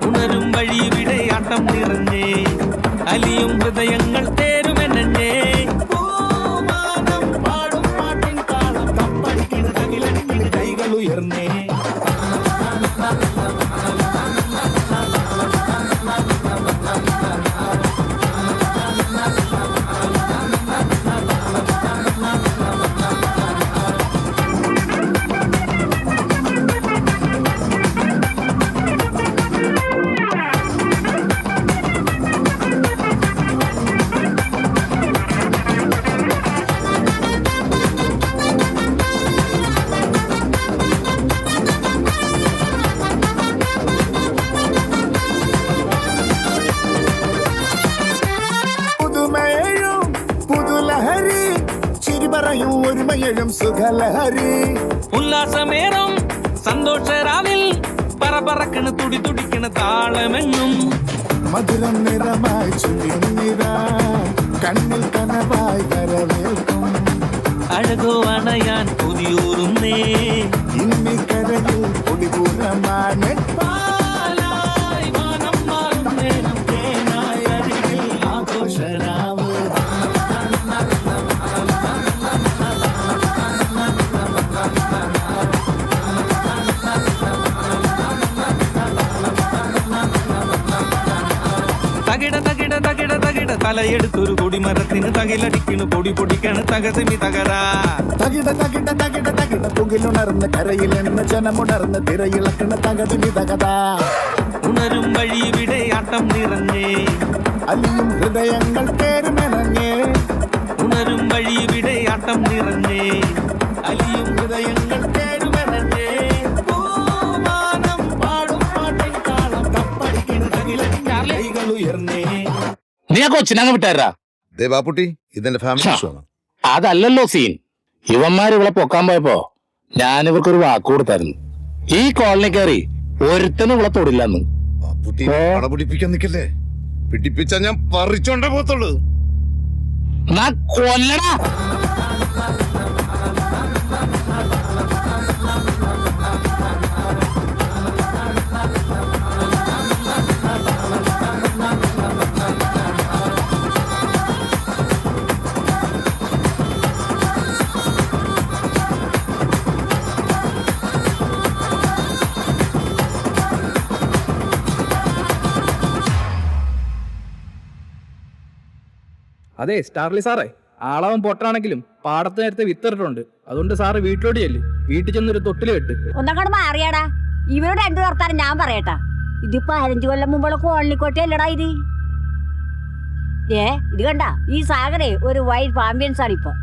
ഉണരും വഴി ഇവിടെ ആട്ടം നിറഞ്ഞേ അലിയും ഹൃദയങ്ങൾ തേരുമെന്നേ. പൂമാനം പാടും പാട്ടിൻ താളം തപ്പടിക്കിന് തകിലടിക്കിന് കൈകൾ ഉയർന്നേ. പുതുമയും പുതുലഹരി ചിരിപറയും ഒരുമയും സുഖലഹരി. ഉല്ലാസമേറും സന്തോഷരാവിൽ പറപറക്കണ തുടി തുടിക്കണ താളമെന്നും. മധുരം നിറമായി ചുണ്ടിര കണ്ണിൽ കനവായി വരവേൽക്കും. അഴകോ അണയാൻ പുതിയൂറുന്നേ ഇന്നിക്കരയിൽ പൊടിപൂരമാണ്. പാലായി വാനം മാറും നേരം തേനായി അരികിൽ ആഘോഷരാവ്. തകിട തകിട തകിട തകിട തലയെടുത്തൊരു കൊടിമരത്തിന് തകിലടിക്കണു പൊടി പൊടിക്കണ തകതിമി തകരാ. തകിട തകിട തകിട തകിട പുകിലുണർന്ന് കരയിൽ നിന്ന് ജനമുണർന്ന് തിരയിളക്കണ തകതിനി തകട. ഉണരും വഴി ഇവിടെ ആട്ടം നിറഞ്ഞേ അലിയും ഹൃദയങ്ങൾ തേരുമെനഞ്ഞേ. ഉണരും വഴി ഇവിടെ ആട്ടം നിറഞ്ഞേ അലിയും ഹൃദയങ്ങൾ തേരുമെന്നേ. പൂമാനം പാടും പാട്ടിൻ താളം തപ്പടിക്കിന് തകിലടിക്കിന് കൈകൾ ഉയർന്നേ. നീ ആ കൊച്ചിനങ്ങ് വിട്ടാരാ. ദേ ബാപ്പുട്ടി, ഇതെന്റെ ഫാമിലി ഇഷ്യൂ ആണ്. അതല്ലല്ലോ സീൻ. ഇവന്മാർ ഇവിടെ പൊക്കാൻ പോയപ്പോ ഞാൻ ഇവർക്കൊരു വാക്ക് കൊടുത്തായിരുന്നു. ഈ കോളനി കയറി ഒരുത്തനും ഇവിടെ തൊടില്ലെന്ന്. ബാപ്പുട്ടി പട പിടിപ്പിക്കാൻ നിക്കല്ലേ. പിടിപ്പിച്ചാ ഞാൻ പറിച്ചോണ്ടേ പോത്തുള്ളൂ. നാ കൊല്ലടാ. അതെ സ്റ്റാർലി സാറേ, ആളവൻ പൊട്ടാണെങ്കിലും പാടത്ത് നേരത്തെ വിത്തിട്ടുണ്ട്. അതുകൊണ്ട് സാറ് വീട്ടിലോട്ട് ചെല്ല്. വീട്ടിൽ ചെന്നൊരു തൊട്ടില് കെട്ട്. ഒന്നങ്ങോട്ട് മാറിയാടാ. ഇവരോട് എന്ത് വർത്താനം ഞാൻ പറയട്ടാ. ഇതിപ്പോ 15 കൊല്ലം മുമ്പുള്ള കോളനിക്കോട്ടയല്ലടാ ഇത്. ഇത് കണ്ട ഈ സാഗരേ ഒരു വൈൽഡ് ആംബിയൻസ് ആണ് ഇപ്പൊ.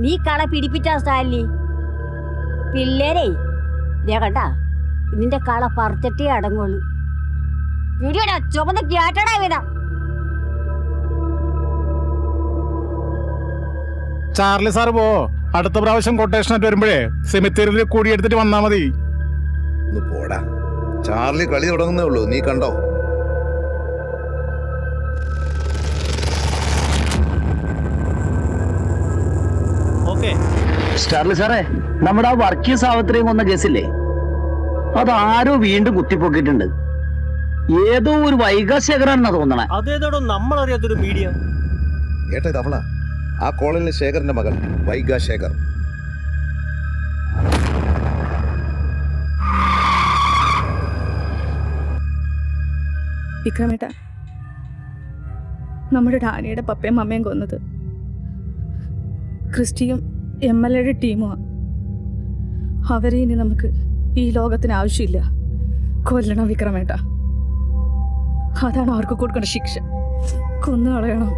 നീ കള പിടിപ്പിച്ച സ്റ്റാലിനി പിള്ളേരെ കണ്ട നിന്റെ കള പറിച്ചിട്ടേ അടങ്ങുള്ളൂ. വീഡിയോടാ ചുമന്ന് കേട്ടടാ ഇതാ. ചാർലി സാർ പോ. അടുത്ത പ്രാവശ്യം കൊട്ടേഷനായിട്ട് വരുമ്പോഴേ സെമിത്തേരിയിൽ കൂടിയെടുത്തിട്ട് വന്നാ മതി. ഒന്ന് പോടാ. ചാർലി കളി തുടങ്ങുന്നേ ഉള്ളൂ, നീ കണ്ടോ? സ്റ്റാർലി സാറേ, നമ്മുടെ ആ വർഗീയ സാവിത്രിയും കൊന്ന കേസില്ലേ, അതാരോ വീണ്ടും കുത്തിപ്പൊക്കിയിട്ടുണ്ട്. ഏതോ ഒരു വൈകാശേഖരാണെന്നാ തോന്നണേ. അതേതോടോ നമ്മളറിയാത്തൊരു മീഡിയ. ഏട്ടാ ഇത് അവളാ, ആ കോളനിലെ ശേഖരന്റെ മകൾ വൈഗ ശേഖർ. വിക്രമേട്ട, നമ്മുടെ ഡാനിയുടെ പപ്പയും അമ്മയും കൊന്നത് ക്രിസ്റ്റിയും MLA ടീമുമാണ്. അവരെ ഇനി നമുക്ക് ഈ ലോകത്തിന് ആവശ്യമില്ല. കൊല്ലണം വിക്രമേട്ട. അതാണ് അവർക്ക് കൊടുക്കേണ്ട ശിക്ഷ. കൊന്നു കളയണം.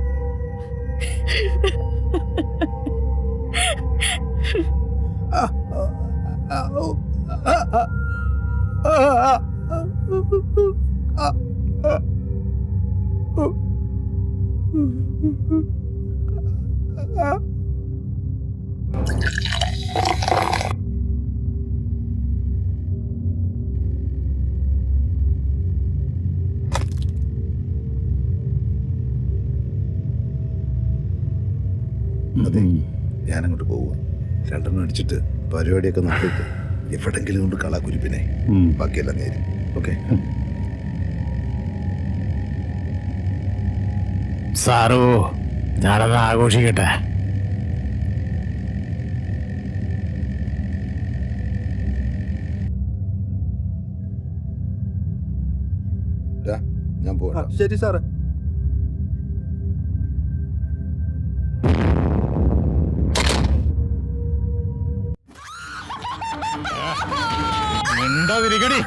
മേടിച്ചിട്ട് പരിപാടിയൊക്കെ നോക്കിയിട്ട് എവിടെങ്കിലും കൊണ്ട് കളാക്കുരിപ്പിനെ ബാക്കിയെല്ലാം നേരും. ഓക്കെ സാറോ, ഞാനത് ആഘോഷിക്കട്ടെ. ഞാൻ പോകാം. ശരി സാറേ. മിണ്ടാതിരിക്കടി.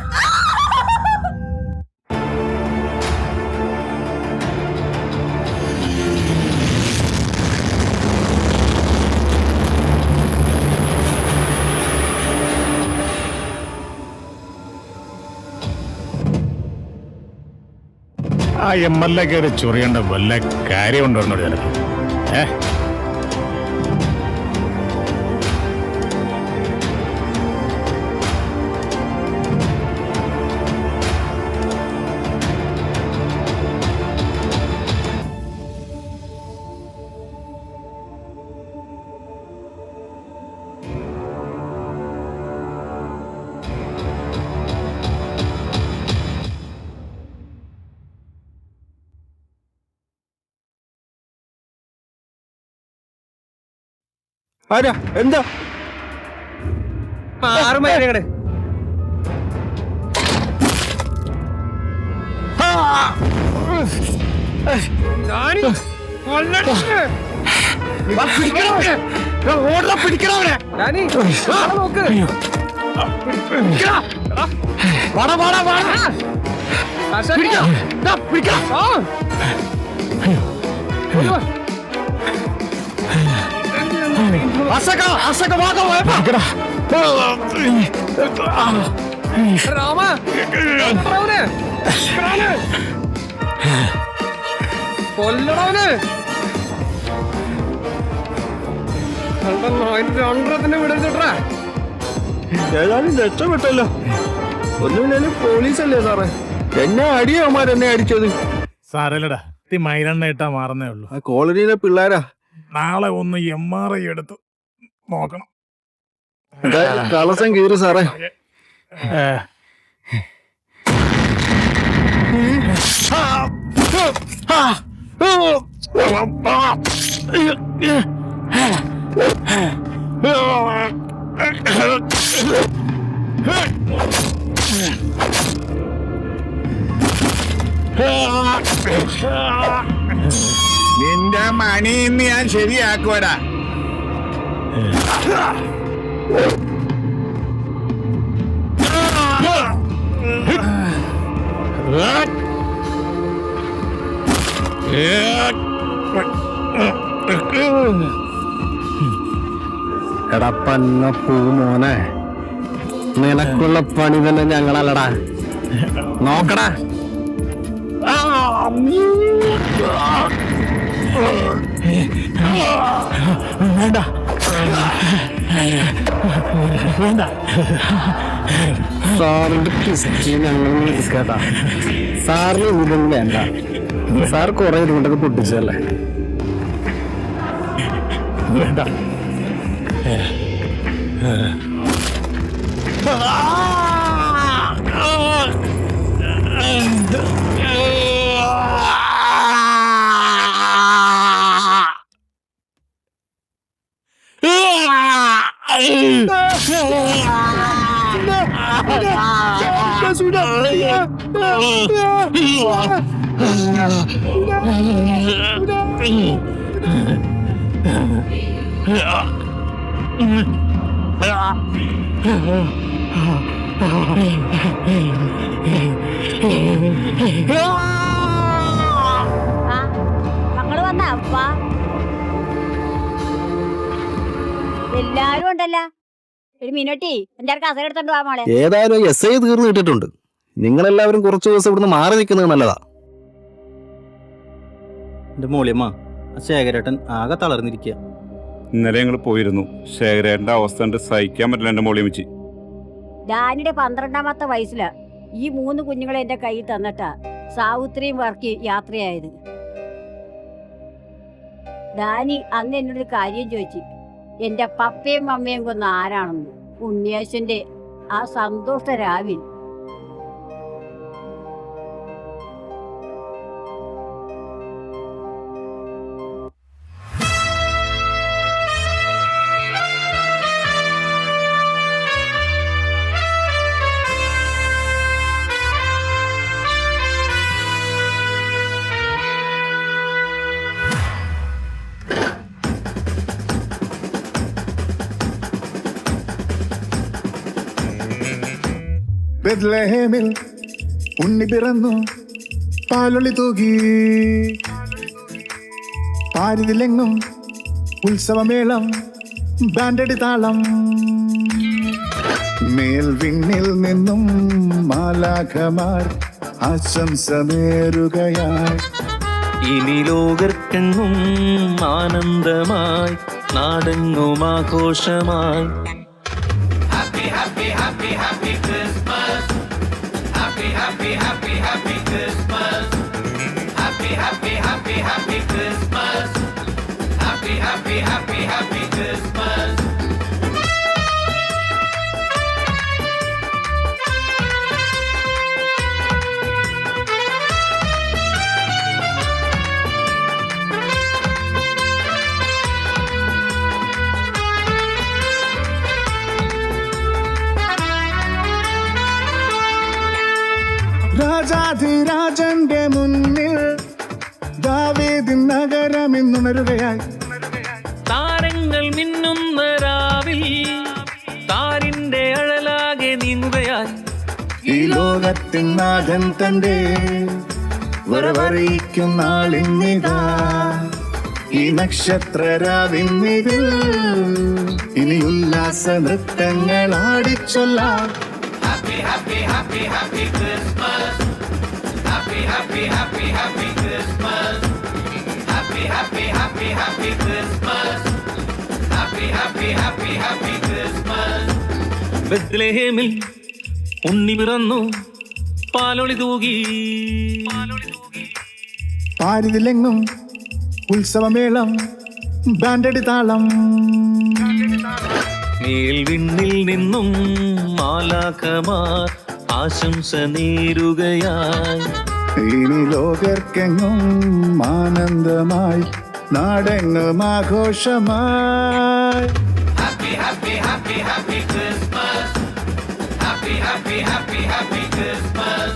ആ MLA കയറി ചൊറിയേണ്ട വല്ല കാര്യമുണ്ടോ ചിലപ്പോ? ആരാ? എന്താ? ആറുമണിയുടെ ഏതായാലും രക്ഷപ്പെട്ടല്ലോ. ഒന്നുമില്ലാലും പോലീസല്ലേ സാറേ? എന്നെ അടിയവന്മാരെന്നെ അടിച്ചത്. സാരല്ലടാ, മൈലെണ്ണ ഇട്ടാ മാറുന്നേ ഉള്ളൂ. ആ കോളനിയിലെ പിള്ളേരാ. നാളെ ഒന്ന് MRI എടുത്ത് നോക്കണം. കളസം കീറി സാറേ. നിന്റെ മണി ഇന്ന് ഞാൻ ശരിയാക്കുവടാ. എടാ പന്ന പൂ മോനെ, നിനക്കുള്ള പണി തന്നെ ഞങ്ങളല്ലടാ. നോക്കടാ. വേണ്ട വേണ്ട, സാറിന്റെ കിസ്റ്റി ഞങ്ങൾ കേട്ടാ. സാറിന് ഇതൊന്നും വേണ്ട. സാർ കുറെ ഇതുകൊണ്ടൊക്കെ പൊട്ടിച്ചല്ലേ. വേണ്ട. മക്കള് വന്നാ അപ്പാ? എല്ലാരും ഉണ്ടല്ലോ. ഒരു മിനിറ്റി എന്റെ കസര എടുത്തോണ്ട് പോവാ മോളെ. ഏതായാലും SI തീർന്നു കിട്ടിയിട്ടുണ്ട്. നിങ്ങളെല്ലാവരും കുറച്ചു ദിവസം ഇവിടുന്ന് മാറി നിൽക്കുന്നത് നല്ലതാ. എന്റെ മോളിയമ്മ, ശേഖരേട്ടൻ ആകെ തളർന്നിരിക്കുക. ഇന്നലെ ഞങ്ങൾ പോയിരുന്നു. ശേഖരേട്ടന്റെ അവസ്ഥ കണ്ട് സഹിക്കാൻ പറ്റില്ല എന്റെ മോളിയമ്മച്ചി. ഡാനിയുടെ 12ാമത്തെ വയസ്സിലാ ഈ 3 കുഞ്ഞുങ്ങളെ എന്റെ കയ്യിൽ തന്നിട്ടാ സാവുത്രിയും വർക്ക് യാത്രയായത്. ഡാനി അന്ന് എന്നോടൊരു കാര്യം ചോദിച്ചു. എന്റെ പപ്പയും മമ്മയും കൊന്ന് ആരാണെന്ന് ഉണ്ണിയേശന്റെ ആ സന്തോഷ രാവിൽ. ബെത്ലഹേമിൽ ഉണ്ണി പിറന്നു, പാലൊളി തൂകി, പാരിതിലെങ്ങും ഉത്സവമേളം, ബാൻഡടി താളം. മേൽവിണ്ണിൽ നിന്നും മാലാഖമാർ ആശംസ നേരുകയായി. ഇനി ലോകർക്കെങ്ങും ആനന്ദമായി, നാടെങ്ങും ആഘോഷമായി. Happy, happy, happy, happy Christmas. Happy, happy, happy, happy Christmas. Happy, happy, happy, happy Christmas. Happy, happy, happy, happy Christmas. രാജാധിരാജന്റെ മുന്നിൽ ദാവീദിൻ നഗരം ഇന്നുണരുകയായി. താരങ്ങൾ മിന്നുന്ന രാവിൽ താരിന്റെ അഴലാകെ നീങ്ങുകയായി. ഈ ലോകത്തിൻ നാഥൻ തന്റെ വരവറിയിക്കും നാളിന്നിതാ. ഈ നക്ഷത്രരാവിന്നിതിൽ ഇനി ഉല്ലാസ നൃത്തങ്ങൾ ആടിച്ചൊല്ലാം. Happy, happy, happy, happy Christmas. Happy, happy, happy, happy Christmas. Happy, happy, happy, happy Christmas. Happy, happy, happy, happy Christmas. ബെത്ലഹേമിൽ ഉണ്ണി പിറന്നു, പാലൊളി തൂകി, പാരിതിലെങ്ങും ഉത്സവമേളം, ബാൻഡടി താളം. മേൽവിണ്ണിൽ നിന്നും മാലാഖമാർ ആശംസ നേരുകയായി. ഇനി ലോകർക്കെങ്ങും ആനന്ദമായി, നാടെങ്ങും ആഘോഷമായി. Happy, happy, happy, happy Christmas. Happy, happy, happy, happy Christmas.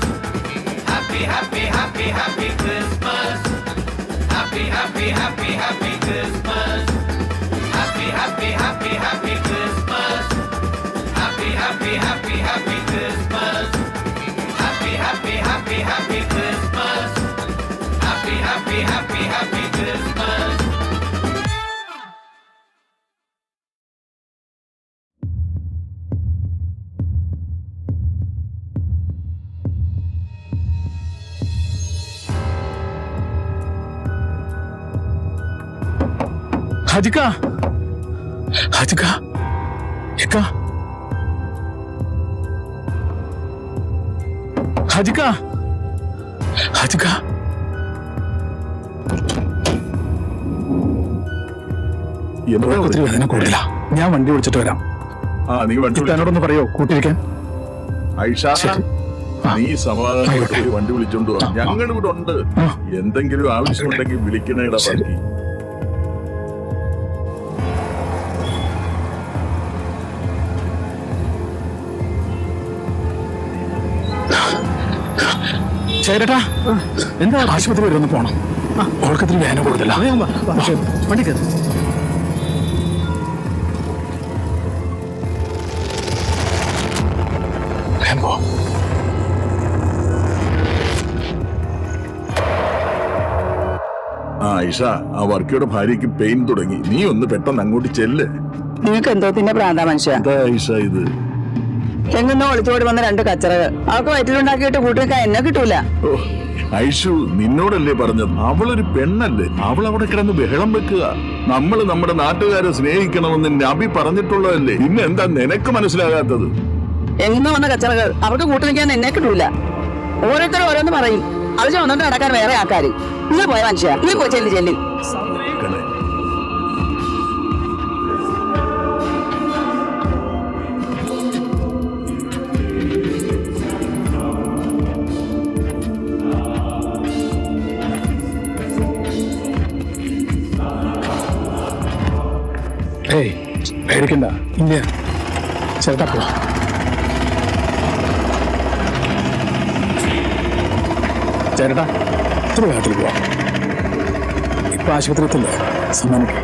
Happy, happy, happy, happy Christmas. Happy, happy, happy, happy Christmas. Happy, happy, happy, happy Christmas. Happy, happy, happy, happy Christmas. Happy, happy, happy, happy Christmas. Happy, happy, happy, happy Christmas. ഹജിക്ക, ഹജിക്ക, എക്ക, ഹജിക്ക, ഹജിക്ക. ഒത്തിരി വേദന കൂടുതല. ഞാൻ വണ്ടി വിളിച്ചിട്ട് വരാം. നീ എന്നോടൊന്ന് പറയോ കൂട്ടിരിക്കാൻ? നീ സമാധാനം വണ്ടി വിളിച്ചോണ്ട് വാ. ഞങ്ങൾ ഇവിടെ ഉണ്ട്. എന്തെങ്കിലും ആവശ്യമുണ്ടെങ്കിൽ വിളിക്കണേടാ. ബാക്കി ചേട്ടാ, എന്താ ആശുപത്രി വരെ ഒന്ന് പോണം. ഓൾക്കത്തിരി വേദന കൂടുതല. വണ്ടിക്കത് പോ. ഐഷ, ആ വർക്കിയുടെ ഭാര്യയ്ക്ക് പെയിൻ തുടങ്ങി. നീ ഒന്ന് പെട്ടെന്ന് അങ്ങോട്ട് ചെല്ല്. നിങ്ങൾക്ക് എന്തോ പിന്നെ പ്രാന്ത മനുഷ്യ. എന്താ ഐഷ ഇത്? എങ്ങുന്നോ ഒളിച്ചോടി വന്ന രണ്ട് കച്ചറകൾ അവർക്ക് വയറ്റിലുണ്ടാക്കിയിട്ട് കൂട്ടിരിക്കാൻ എന്നെ കിട്ടൂല. ഐഷു, നിന്നോടല്ലേ പറഞ്ഞത്? അവളൊരു പെണ്ണല്ലേ. അവൾ അവിടെ കിടന്ന് ബഹളം വെക്കുക. നമ്മൾ നമ്മുടെ നാട്ടുകാരെ സ്നേഹിക്കണമെന്ന് നബി പറഞ്ഞിട്ടുള്ളതല്ലേ. പിന്നെ എന്താ നിനക്ക് മനസ്സിലാകാത്തത്? എങ്ങുന്നോ വന്ന കച്ചറകൾ അവർക്ക് കൂട്ടിരിക്കാൻ എന്നെ കിട്ടൂല. ഓരോരുത്തരും ഓരോന്ന് പറയും. അത് ചുമന്നോണ്ട് നടക്കാൻ വേറെ ആൾക്കാര്. നീ പോയ മനുഷ്യ, നീ പോയി ചെല്ലി ചെല്ലി. പേടിക്കണ്ട. ഇല്ല ചേട്ടാ പോ. ചേട്ടാ ഇത്ര വേഗത്തിൽ പോവാം. ഇപ്പൊ ആശുപത്രി എത്തില്ലേ? സമ്മാനിക്കാം.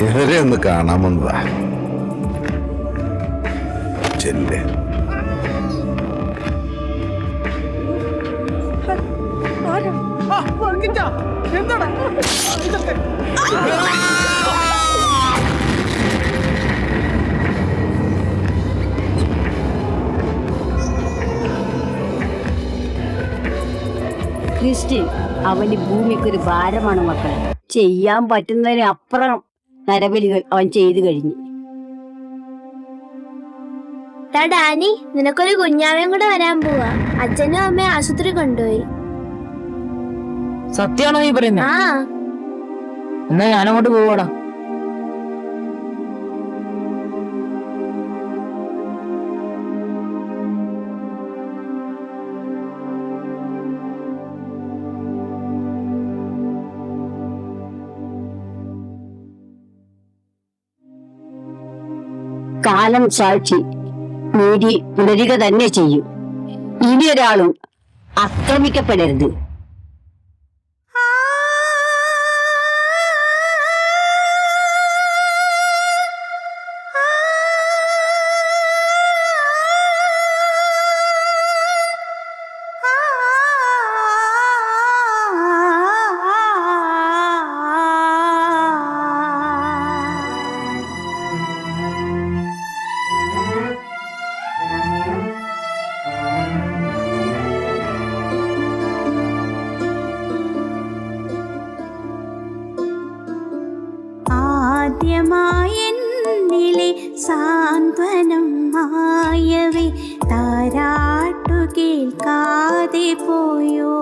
ഇവരെ ഒന്ന് കാണാമെന്നതാ. ചെല്ലേ. ക്രിസ്റ്റി അവന് ഭൂമിക്കൊരു ഭാരമാണ് മക്കളെ. ചെയ്യാൻ പറ്റുന്നതിന് അപ്പുറം നരബലികൾ അവൻ ചെയ്തു കഴിഞ്ഞു. ഡാനി, നിനക്കൊരു കുഞ്ഞാവയും കൂടെ വരാൻ പോവാ. അച്ഛനും അമ്മയും ആശുപത്രി കൊണ്ടുപോയി. സത്യമാണോ നീ പറയുന്നത്? ആ, എന്നാ ഞാനങ്ങോട്ട് പോവാടാ. കാലം സാക്ഷി, നീതി പുലരുക തന്നെ ചെയ്യും. ഇനിയൊരാളും ആക്രമിക്കപ്പെടരുത്. ആദ്യമായെന്നിലെ സാന്ത്വനം മായവേ താരാട്ടു കേൾക്കാതെ പോയോ.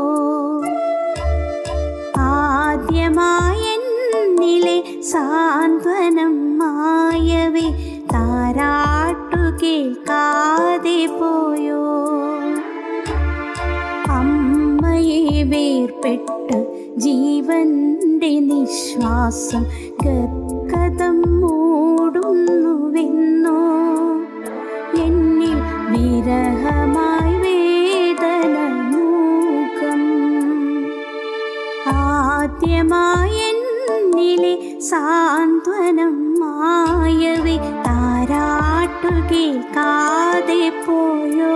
ആദ്യമായെന്നിലെ സാന്ത്വനം മായവേ താരാട്ടു കേൾക്കാതെ പോയോ. അമ്മയെ വേർപെട്ട് ജീവന്റെ നിശ്വാസം ഗദ്ഗതം മൂടുന്നുവെന്നോ. എന്നിൽ വിരഹമായി വേദന മൂകം. ആദ്യമായെന്നിലെ സാന്ത്വനം മായവേ താരാട്ടു കേൾക്കാതെ പോയോ.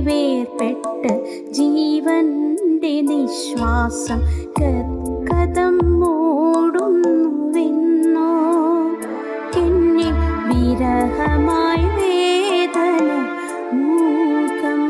വേർപെട്ട് ജീവന്റെ നിശ്വാസം കഥം മൂടുന്നുവെന്നോ എന്നിൽ വിരഹമായി വേദന മൂകം.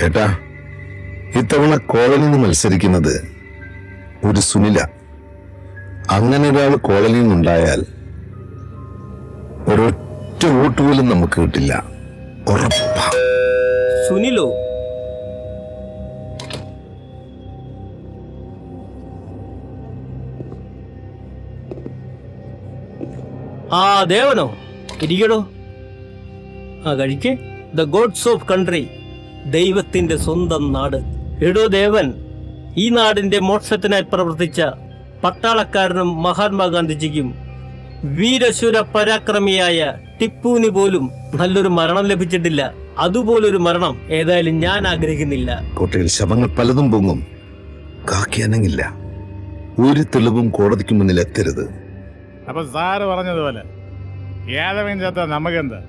ഏട്ടാ, ഇത്തവണ കോളനിയിൽ നിന്ന് മത്സരിക്കുന്നത് ഒരു സുനില. അങ്ങനെ ഒരാൾ കോളനിയിൽ നിന്നുണ്ടായാൽ ഒരൊറ്റ വോട്ട് പോലും നമുക്ക് കിട്ടില്ല, ഉറപ്പാ. സുനിലോ? ആ ദേവനോ? ഇരിക്കടോ. ആ കഴിക്കേ. ദ ഗോഡ്സ് ഓഫ് കൺട്രി, ദൈവത്തിന്റെ സ്വന്തം നാട്. എടോ ദേവൻ, ഈ നാടിന്റെ മോക്ഷത്തിനായി പ്രവർത്തിച്ച പട്ടാളക്കാരനും മഹാത്മാഗാന്ധിജിക്കും വീരശൂര പരാക്രമിയായ ടിപ്പുവിന് പോലും നല്ലൊരു മരണം ലഭിച്ചിട്ടില്ല. അതുപോലൊരു മരണം ഏതായാലും ഞാൻ ആഗ്രഹിക്കുന്നില്ല. കോട്ടയിൽ ശവങ്ങൾ പലതും പൊങ്ങും, കാക്കിയനങ്ങില്ല. ഒരു തെളിവും കോടതിക്ക് മുന്നിൽ എത്തരുത്. അപ്പൊ സാറ് പറഞ്ഞതുപോലെ ഏതെങ്കിലും ചത്ത നമുക്കെന്താ?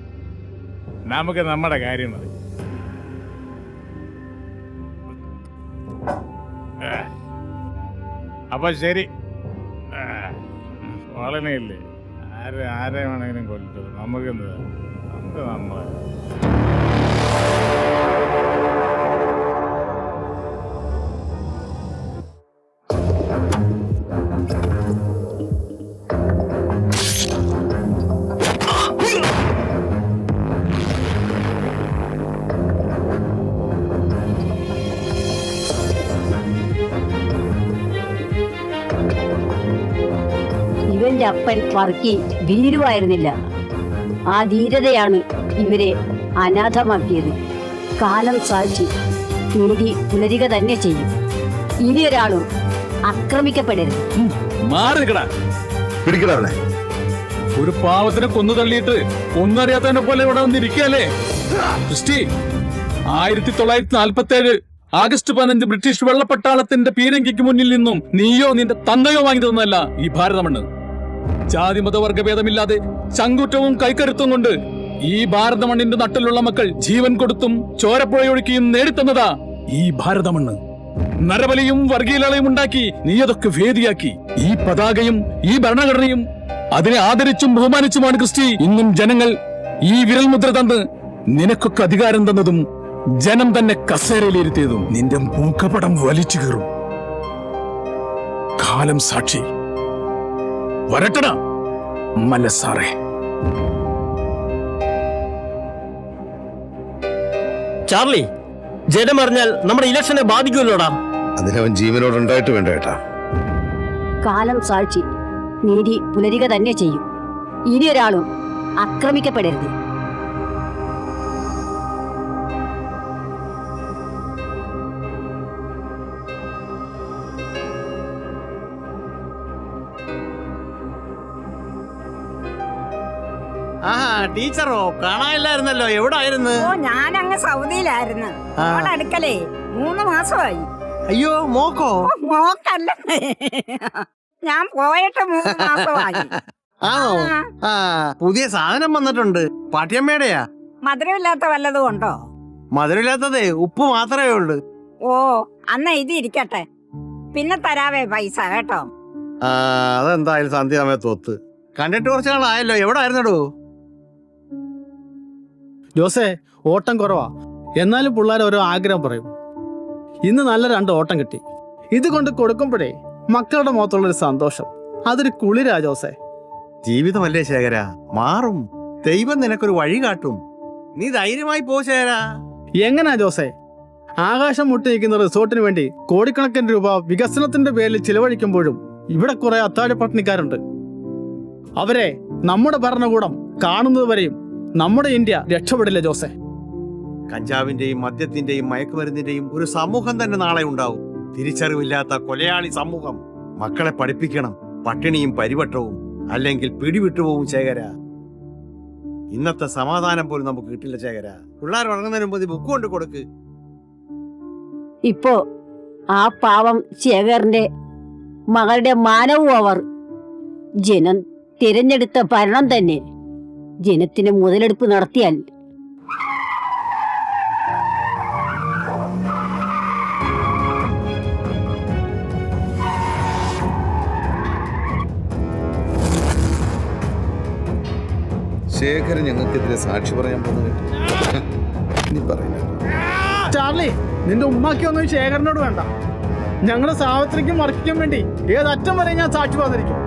നമുക്ക് നമ്മുടെ കാര്യം മതി. അപ്പൊ ശരി, കോളനിയില്ലേ, ആരെ വേണമെങ്കിലും കൊല്ലത്, നമുക്കെന്താ? നമുക്ക് നമ്മളെ. ഇവന്റെ അപ്പൻ വർക്കി ഭീരുവായിരുന്നില്ല. ആ ധീരതയാണ് ഇവരെ അനാഥമാക്കിയത്. കാലം സാക്ഷി, നീതി പുലരുക തന്നെ ചെയ്യും. ഇനിയൊരാളും ആക്രമിക്കപ്പെടരുത്. പിടിക്കണേ. ഒരു പാവത്തിനെ കൊന്നു തള്ളിയിട്ട് ഒന്നറിയാത്തവനെ പോലെ ഇവിടെ വന്നിരിക്കല്ലേ? 1947 ആഗസ്റ്റ് 15 ബ്രിട്ടീഷ് വെള്ളപ്പട്ടാളത്തിന്റെ പീരങ്കിക്ക് മുന്നിൽ നിന്നും നീയോ നിന്റെ തന്നയോ വാങ്ങി തന്നല്ല ഈ ഭാരതമണ്ണ്. ജാതി മതവർഗഭേദമില്ലാതെ ചങ്കൂറ്റവും കൈക്കരുത്തും കൊണ്ട് ഈ ഭാരതമണ്ണിന്റെ നട്ടിലുള്ള മക്കൾ ജീവൻ കൊടുത്തും ചോരപ്പുഴയൊഴുക്കിയും നേടിത്തന്നതാ ഈ ഭാരതമണ്ണ്. നരബലിയും വർഗീയലയും ഉണ്ടാക്കി നീ അതൊക്കെ വേദിയാക്കി. ഈ പതാകയും ഈ ഭരണഘടനയും അതിനെ ആദരിച്ചും ബഹുമാനിച്ചുമാണ് ക്രിസ്റ്റി ഇന്നും ജനങ്ങൾ ഈ വിരൽമുദ്ര തന്ന് നിനക്കൊക്കെ അധികാരം തന്നതും ജനം തന്നെ കസേരയിലിരുത്തിയതും. നിന്റെ മൂക്കപടം വലിച്ചു കീറും. കാലം സാക്ഷി. വരട്ടടാ മല്ലസാറേ. ചാർലി, ജനം അറിഞ്ഞാൽ നമ്മുടെ ഇലക്ഷനെ ബാധിക്കുമല്ലോടാ. അതിനവൻ ജീവനോടുണ്ടായിട്ട് വേണ്ട ഏട്ടാ. കാലം സാക്ഷി, നീതി പുലരുക തന്നെ ചെയ്യും. ഇനിയൊരാളും ആക്രമിക്കപ്പെടരുത്. ടീച്ചറോ? കാണാനില്ലായിരുന്നല്ലോ, എവിടായിരുന്നു? ഓ, ഞാനങ്ങ് സൗദിയിലായിരുന്നു. അടുക്കലേ 3 മാസമായി. അയ്യോ, മോക്കോ? മോക്കല്ല, ഞാൻ പോയിട്ട് 3 മാസമായി. ആണോ? ആ, പുതിയ സാധനം വന്നിട്ടുണ്ട്. പാട്ടിയമ്മയുടെയാ. മധുരമില്ലാത്ത വല്ലതും ഉണ്ടോ? മധുരമില്ലാത്തതേ ഉപ്പ് മാത്രമേ ഉള്ളൂ. ഓ, അന്ന് ഇത് ഇരിക്കട്ടെ, പിന്നെ തരാവേ പൈസ കേട്ടോ. അതെന്തായാലും സന്ധ്യ സമയത്ത് ഒത്ത്. കണ്ടിട്ട് കുറച്ച് നാളായല്ലോ. എവിടെ ആയിരുന്നടോ? ജോസേ, ഓട്ടം കുറവാ, എന്നാലും പിള്ളേർ ഓരോ ആഗ്രഹം പറയും. ഇന്ന് നല്ല 2 ഓട്ടം കിട്ടി. ഇത് കൊണ്ട് കൊടുക്കുമ്പോഴേ മക്കളുടെ മുഖത്തുള്ളൊരു സന്തോഷം, അതൊരു കുളിരാ ജോസേ. ജീവിതമല്ലേ ശേഖര, മാറും. ദൈവം നിനക്കൊരു വഴി കാട്ടും. നീ ധൈര്യമായി പോ ശേഖര. എങ്ങനാ ജോസേ? ആകാശം മുട്ടി നിൽക്കുന്ന റിസോർട്ടിന് വേണ്ടി കോടിക്കണക്കിന് രൂപ വികസനത്തിന്റെ പേരിൽ ചിലവഴിക്കുമ്പോഴും ഇവിടെ കുറെ അത്താഴ പട്ടിണിക്കാരുണ്ട്. അവരെ നമ്മുടെ ഭരണകൂടം കാണുന്നതുവരെയും നമ്മുടെ ഇന്ത്യ രക്ഷപ്പെടില്ല ജോസേ. കഞ്ചാവിന്റെയും മദ്യത്തിന്റെയും മയക്കുമരുന്നിന്റെയും ഒരു സമൂഹം തന്നെ നാളെ ഉണ്ടാവും. തിരിച്ചറിവില്ലാത്ത കൊലയാളി സമൂഹം. മക്കളെ പഠിപ്പിക്കണം. പട്ടിണിയും പരിവട്ടവും അല്ലെങ്കിൽ പിടിവിട്ടു പോകും ശേഖര. ഇന്നത്തെ സമാധാനം പോലും നമുക്ക് കിട്ടില്ല ശേഖര. പിള്ളേർ ഉറങ്ങുന്നതിന് മുമ്പ് ബുക്ക് കൊണ്ട് കൊടുക്ക്. ഇപ്പോ ആ പാവം ശേഖറിന്റെ മകളുടെ മാനവും അവർ ജനം തിരഞ്ഞെടുത്ത ഭരണം തന്നെ ജനത്തിന് മുതലെടുപ്പ് നടത്തിയാൽ ശേഖരൻ ഞങ്ങൾക്കെതിരെ സാക്ഷി പറയാൻ പോകുന്നത് നീ പറയില്ല. ചാർലി, നിന്റെ ഉമ്മാക്കൊന്നും ശേഖരനോട് വേണ്ട. ഞങ്ങളുടെ സാവിത്രിക്കും വർക്കിക്കും വേണ്ടി ഏതറ്റം വരെ ഞാൻ സാക്ഷി പറഞ്ഞിരിക്കും.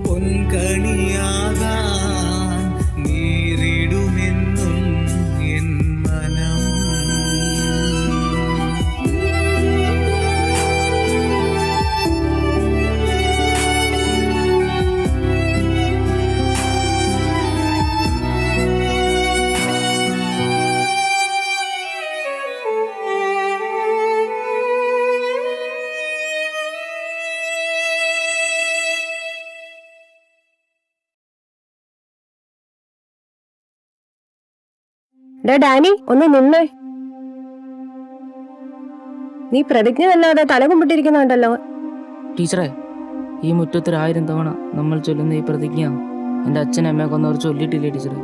പൊൻകണിയാകാൻ നീറിടുമേ ഡാനി ഒന്ന് നിന്നേ. നീ പ്രതിജ്ഞ അല്ലാതെ തലകുമ്പിട്ടിരിക്കുന്നുണ്ടല്ലോ. ടീച്ചറെ, ഈ മുറ്റത്തൊരു 1000 തവണ നമ്മൾ ചൊല്ലുന്ന ഈ പ്രതിജ്ഞ എന്റെ അച്ഛനും അമ്മയെ കൊന്നവർ ചൊല്ലിയിട്ടില്ലേ ടീച്ചറെ?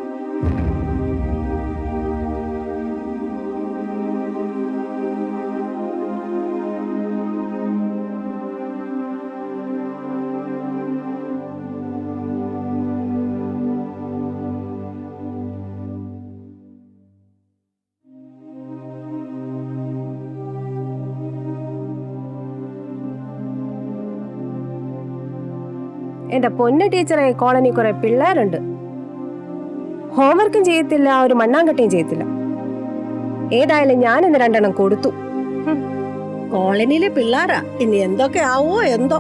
എന്റെ പൊന്നു ടീച്ചറെ, കോളനി കുറെ പിള്ളേരുണ്ട്. ഹോംവർക്കും ചെയ്യത്തില്ല, ഒരു മണ്ണാങ്കട്ടയും ചെയ്യത്തില്ല. ഏതായാലും ഞാൻ ഇന്ന് 2 കൊടുത്തു. കോളനിയിലെ പിള്ളേരാ, ഇനി എന്തൊക്കെ ആവോ എന്തോ.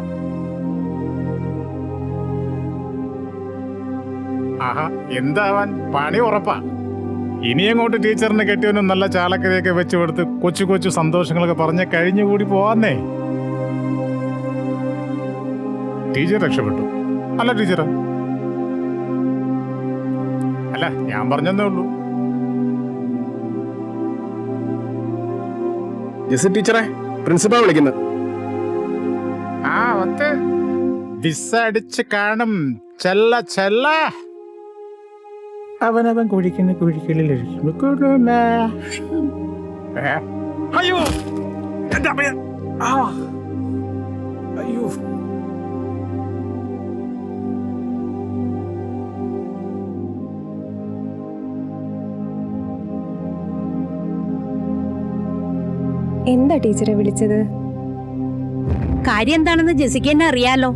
ആഹാ, എന്താവാൻ, പണി ഉറപ്പാ. ഇനി അങ്ങോട്ട് ടീച്ചറിന് കെട്ടിയവനും നല്ല ചാലക്കരയൊക്കെ വെച്ച് കൊടുത്ത് കൊച്ചു കൊച്ചു സന്തോഷങ്ങളൊക്കെ പറഞ്ഞ് കഴിഞ്ഞുകൂടി പോവാന്നേ. ടീച്ചർ രക്ഷപ്പെട്ടു അല്ല ടീച്ചർ? അല്ല, ഞാൻ പറഞ്ഞതേ ഉള്ളൂ. ജെസ്സി ടീച്ചറെ, പ്രിൻസിപ്പൽ വിളിക്കുന്നു. വിസടിച്ച് കാണും. ചെല്ല ചെല്ല, അവനവൻ കുഴിക്കുന്ന കുഴികളിൽ അയ്യോ, എന്റെ അമ്മയെ. അയ്യോ, എന്താ ടീച്ചറെ വിളിച്ചത്? കാര്യം എന്താണെന്ന് ജെസ്സിക്ക് തന്നെ അറിയാലോ.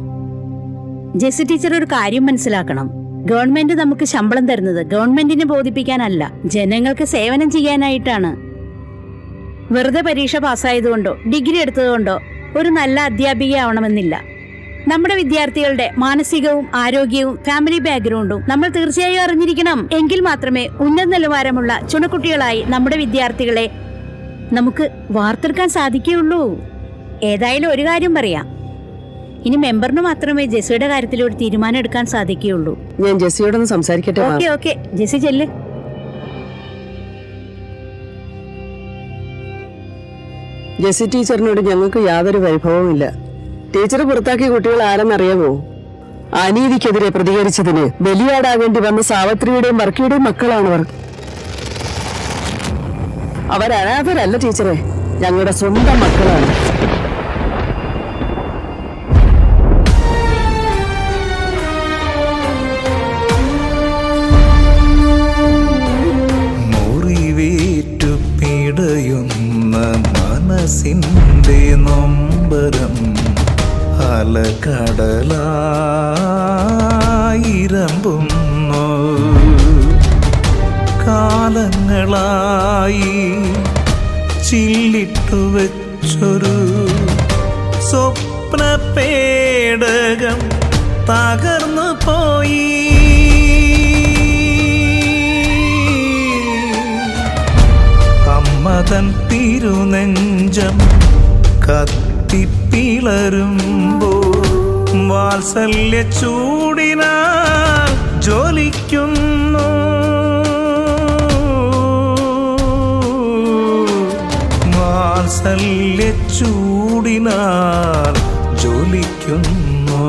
ജെസ്സി ടീച്ചർ ഒരു കാര്യം മനസ്സിലാക്കണം. ഗവൺമെന്റ് നമുക്ക് ശമ്പളം തരുന്നത് ഗവൺമെന്റിനെ ബോധിപ്പിക്കാനല്ല, ജനങ്ങൾക്ക് സേവനം ചെയ്യാനായിട്ടാണ്. വെറുതെ പരീക്ഷ പാസ്സായതുകൊണ്ടോ ഡിഗ്രി എടുത്തതുകൊണ്ടോ ഒരു നല്ല അധ്യാപികയാവണമെന്നില്ല. നമ്മുടെ വിദ്യാർത്ഥികളുടെ മാനസികവും ആരോഗ്യവും ഫാമിലി ബാക്ക്ഗ്രൗണ്ടും നമ്മൾ തീർച്ചയായും അറിഞ്ഞിരിക്കണം. എങ്കിൽ മാത്രമേ ഉന്നത നിലവാരമുള്ള ചുണക്കുട്ടികളായി നമ്മുടെ വിദ്യാർത്ഥികളെ നമുക്ക് വാർത്തെടുക്കാൻ സാധിക്കുകയുള്ളൂ. ഏതായാലും ഒരു കാര്യം പറയാം, ഇനി മെമ്പറിന് മാത്രമേ ജെസ്സിയുടെ കാര്യത്തിൽ ഒരു തീരുമാനം എടുക്കാൻ സാധിക്കുകയുള്ളൂ. ഞാൻ ജെസ്സിയോടൊന്ന് സംസാരിക്കട്ടെ. ഓക്കെ, ജെസ്സി ചെല്ല്. ജെസ്സി ടീച്ചറിനോട് ഞങ്ങൾക്ക് യാതൊരു വൈഭവവുമില്ല. ടീച്ചർ പുറത്താക്കിയ കുട്ടികൾ ആരെന്നറിയാമോ? അനീതിക്കെതിരെ പ്രതികരിച്ചതിന് ബലിയാടാകേണ്ടി വന്ന സാവിത്രിയുടെയും വർക്കിയുടെയും മക്കളാണവർ. അവരനാഥരല്ല ടീച്ചറെ, ഞങ്ങളുടെ സ്വന്തം മക്കളാണ്. മുറിവേറ്റു പിടയുന്ന മനസ്സിന്റെ നൊമ്പരം അലകടലായിരമ്പുന്നു. കാലങ്ങളായി ചില്ലിട്ടു വെച്ചൊരു സ്വപ്ന പേടകം തകർന്നു പോയി. അമ്മതൻ തിരുനെഞ്ചം കത്തിപ്പിളരുമ്പോൾ വാത്സല്യ ചൂടിനാൽ ജ്വലിക്കുന്നു. വാത്സല്യ ചൂടിനാൽ ജ്വലിക്കുന്നു.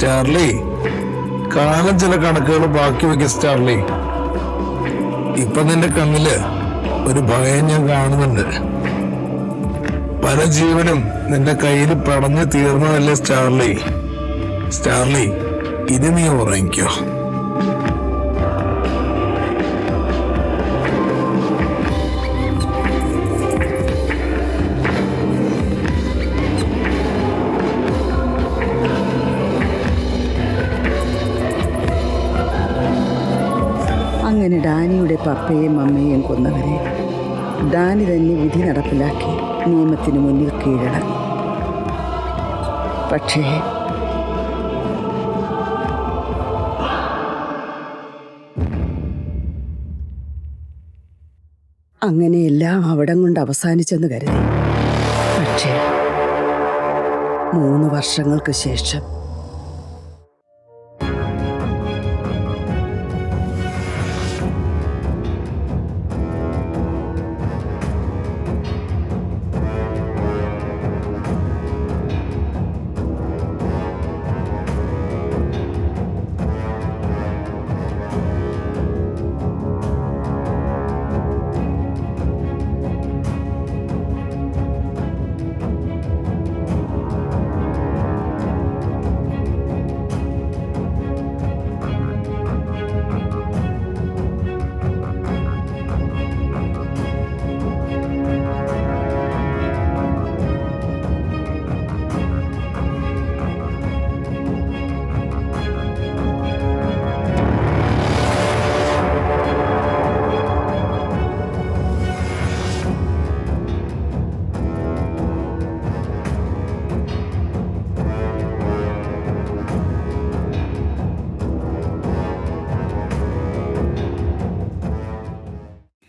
സ്റ്റാർലി, കാലം ചില കണക്കുകൾ ബാക്കി വെക്ക സ്റ്റാർലി. ഇപ്പൊ നിന്റെ കണ്ണില് ഒരു ഭയം ഞാൻ കാണുന്നുണ്ട്. പല ജീവനും നിന്റെ കയ്യിൽ പടഞ്ഞു തീർന്നതല്ലേ സ്റ്റാർലി. സ്റ്റാർലി, ഇത് നീ ഉറങ്ങിക്കോ. അങ്ങനെ ഡാനിയുടെ പപ്പയും അമ്മയും കൊന്നവരെ ഡാനി തന്നെ വിധി നടപ്പിലാക്കി നിയമത്തിന് മുന്നിൽ കീഴടങ്ങി. പക്ഷേ അങ്ങനെയെല്ലാം അവിടം കൊണ്ട് അവസാനിച്ചെന്ന് കരുതി. പക്ഷേ 3 വർഷങ്ങൾക്ക് ശേഷം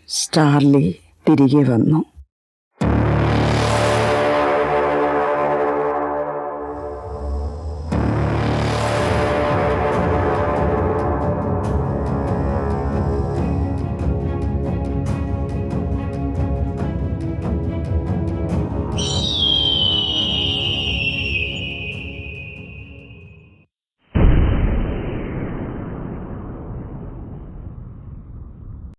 സ്റ്റാർലി തിരികെ വന്നു.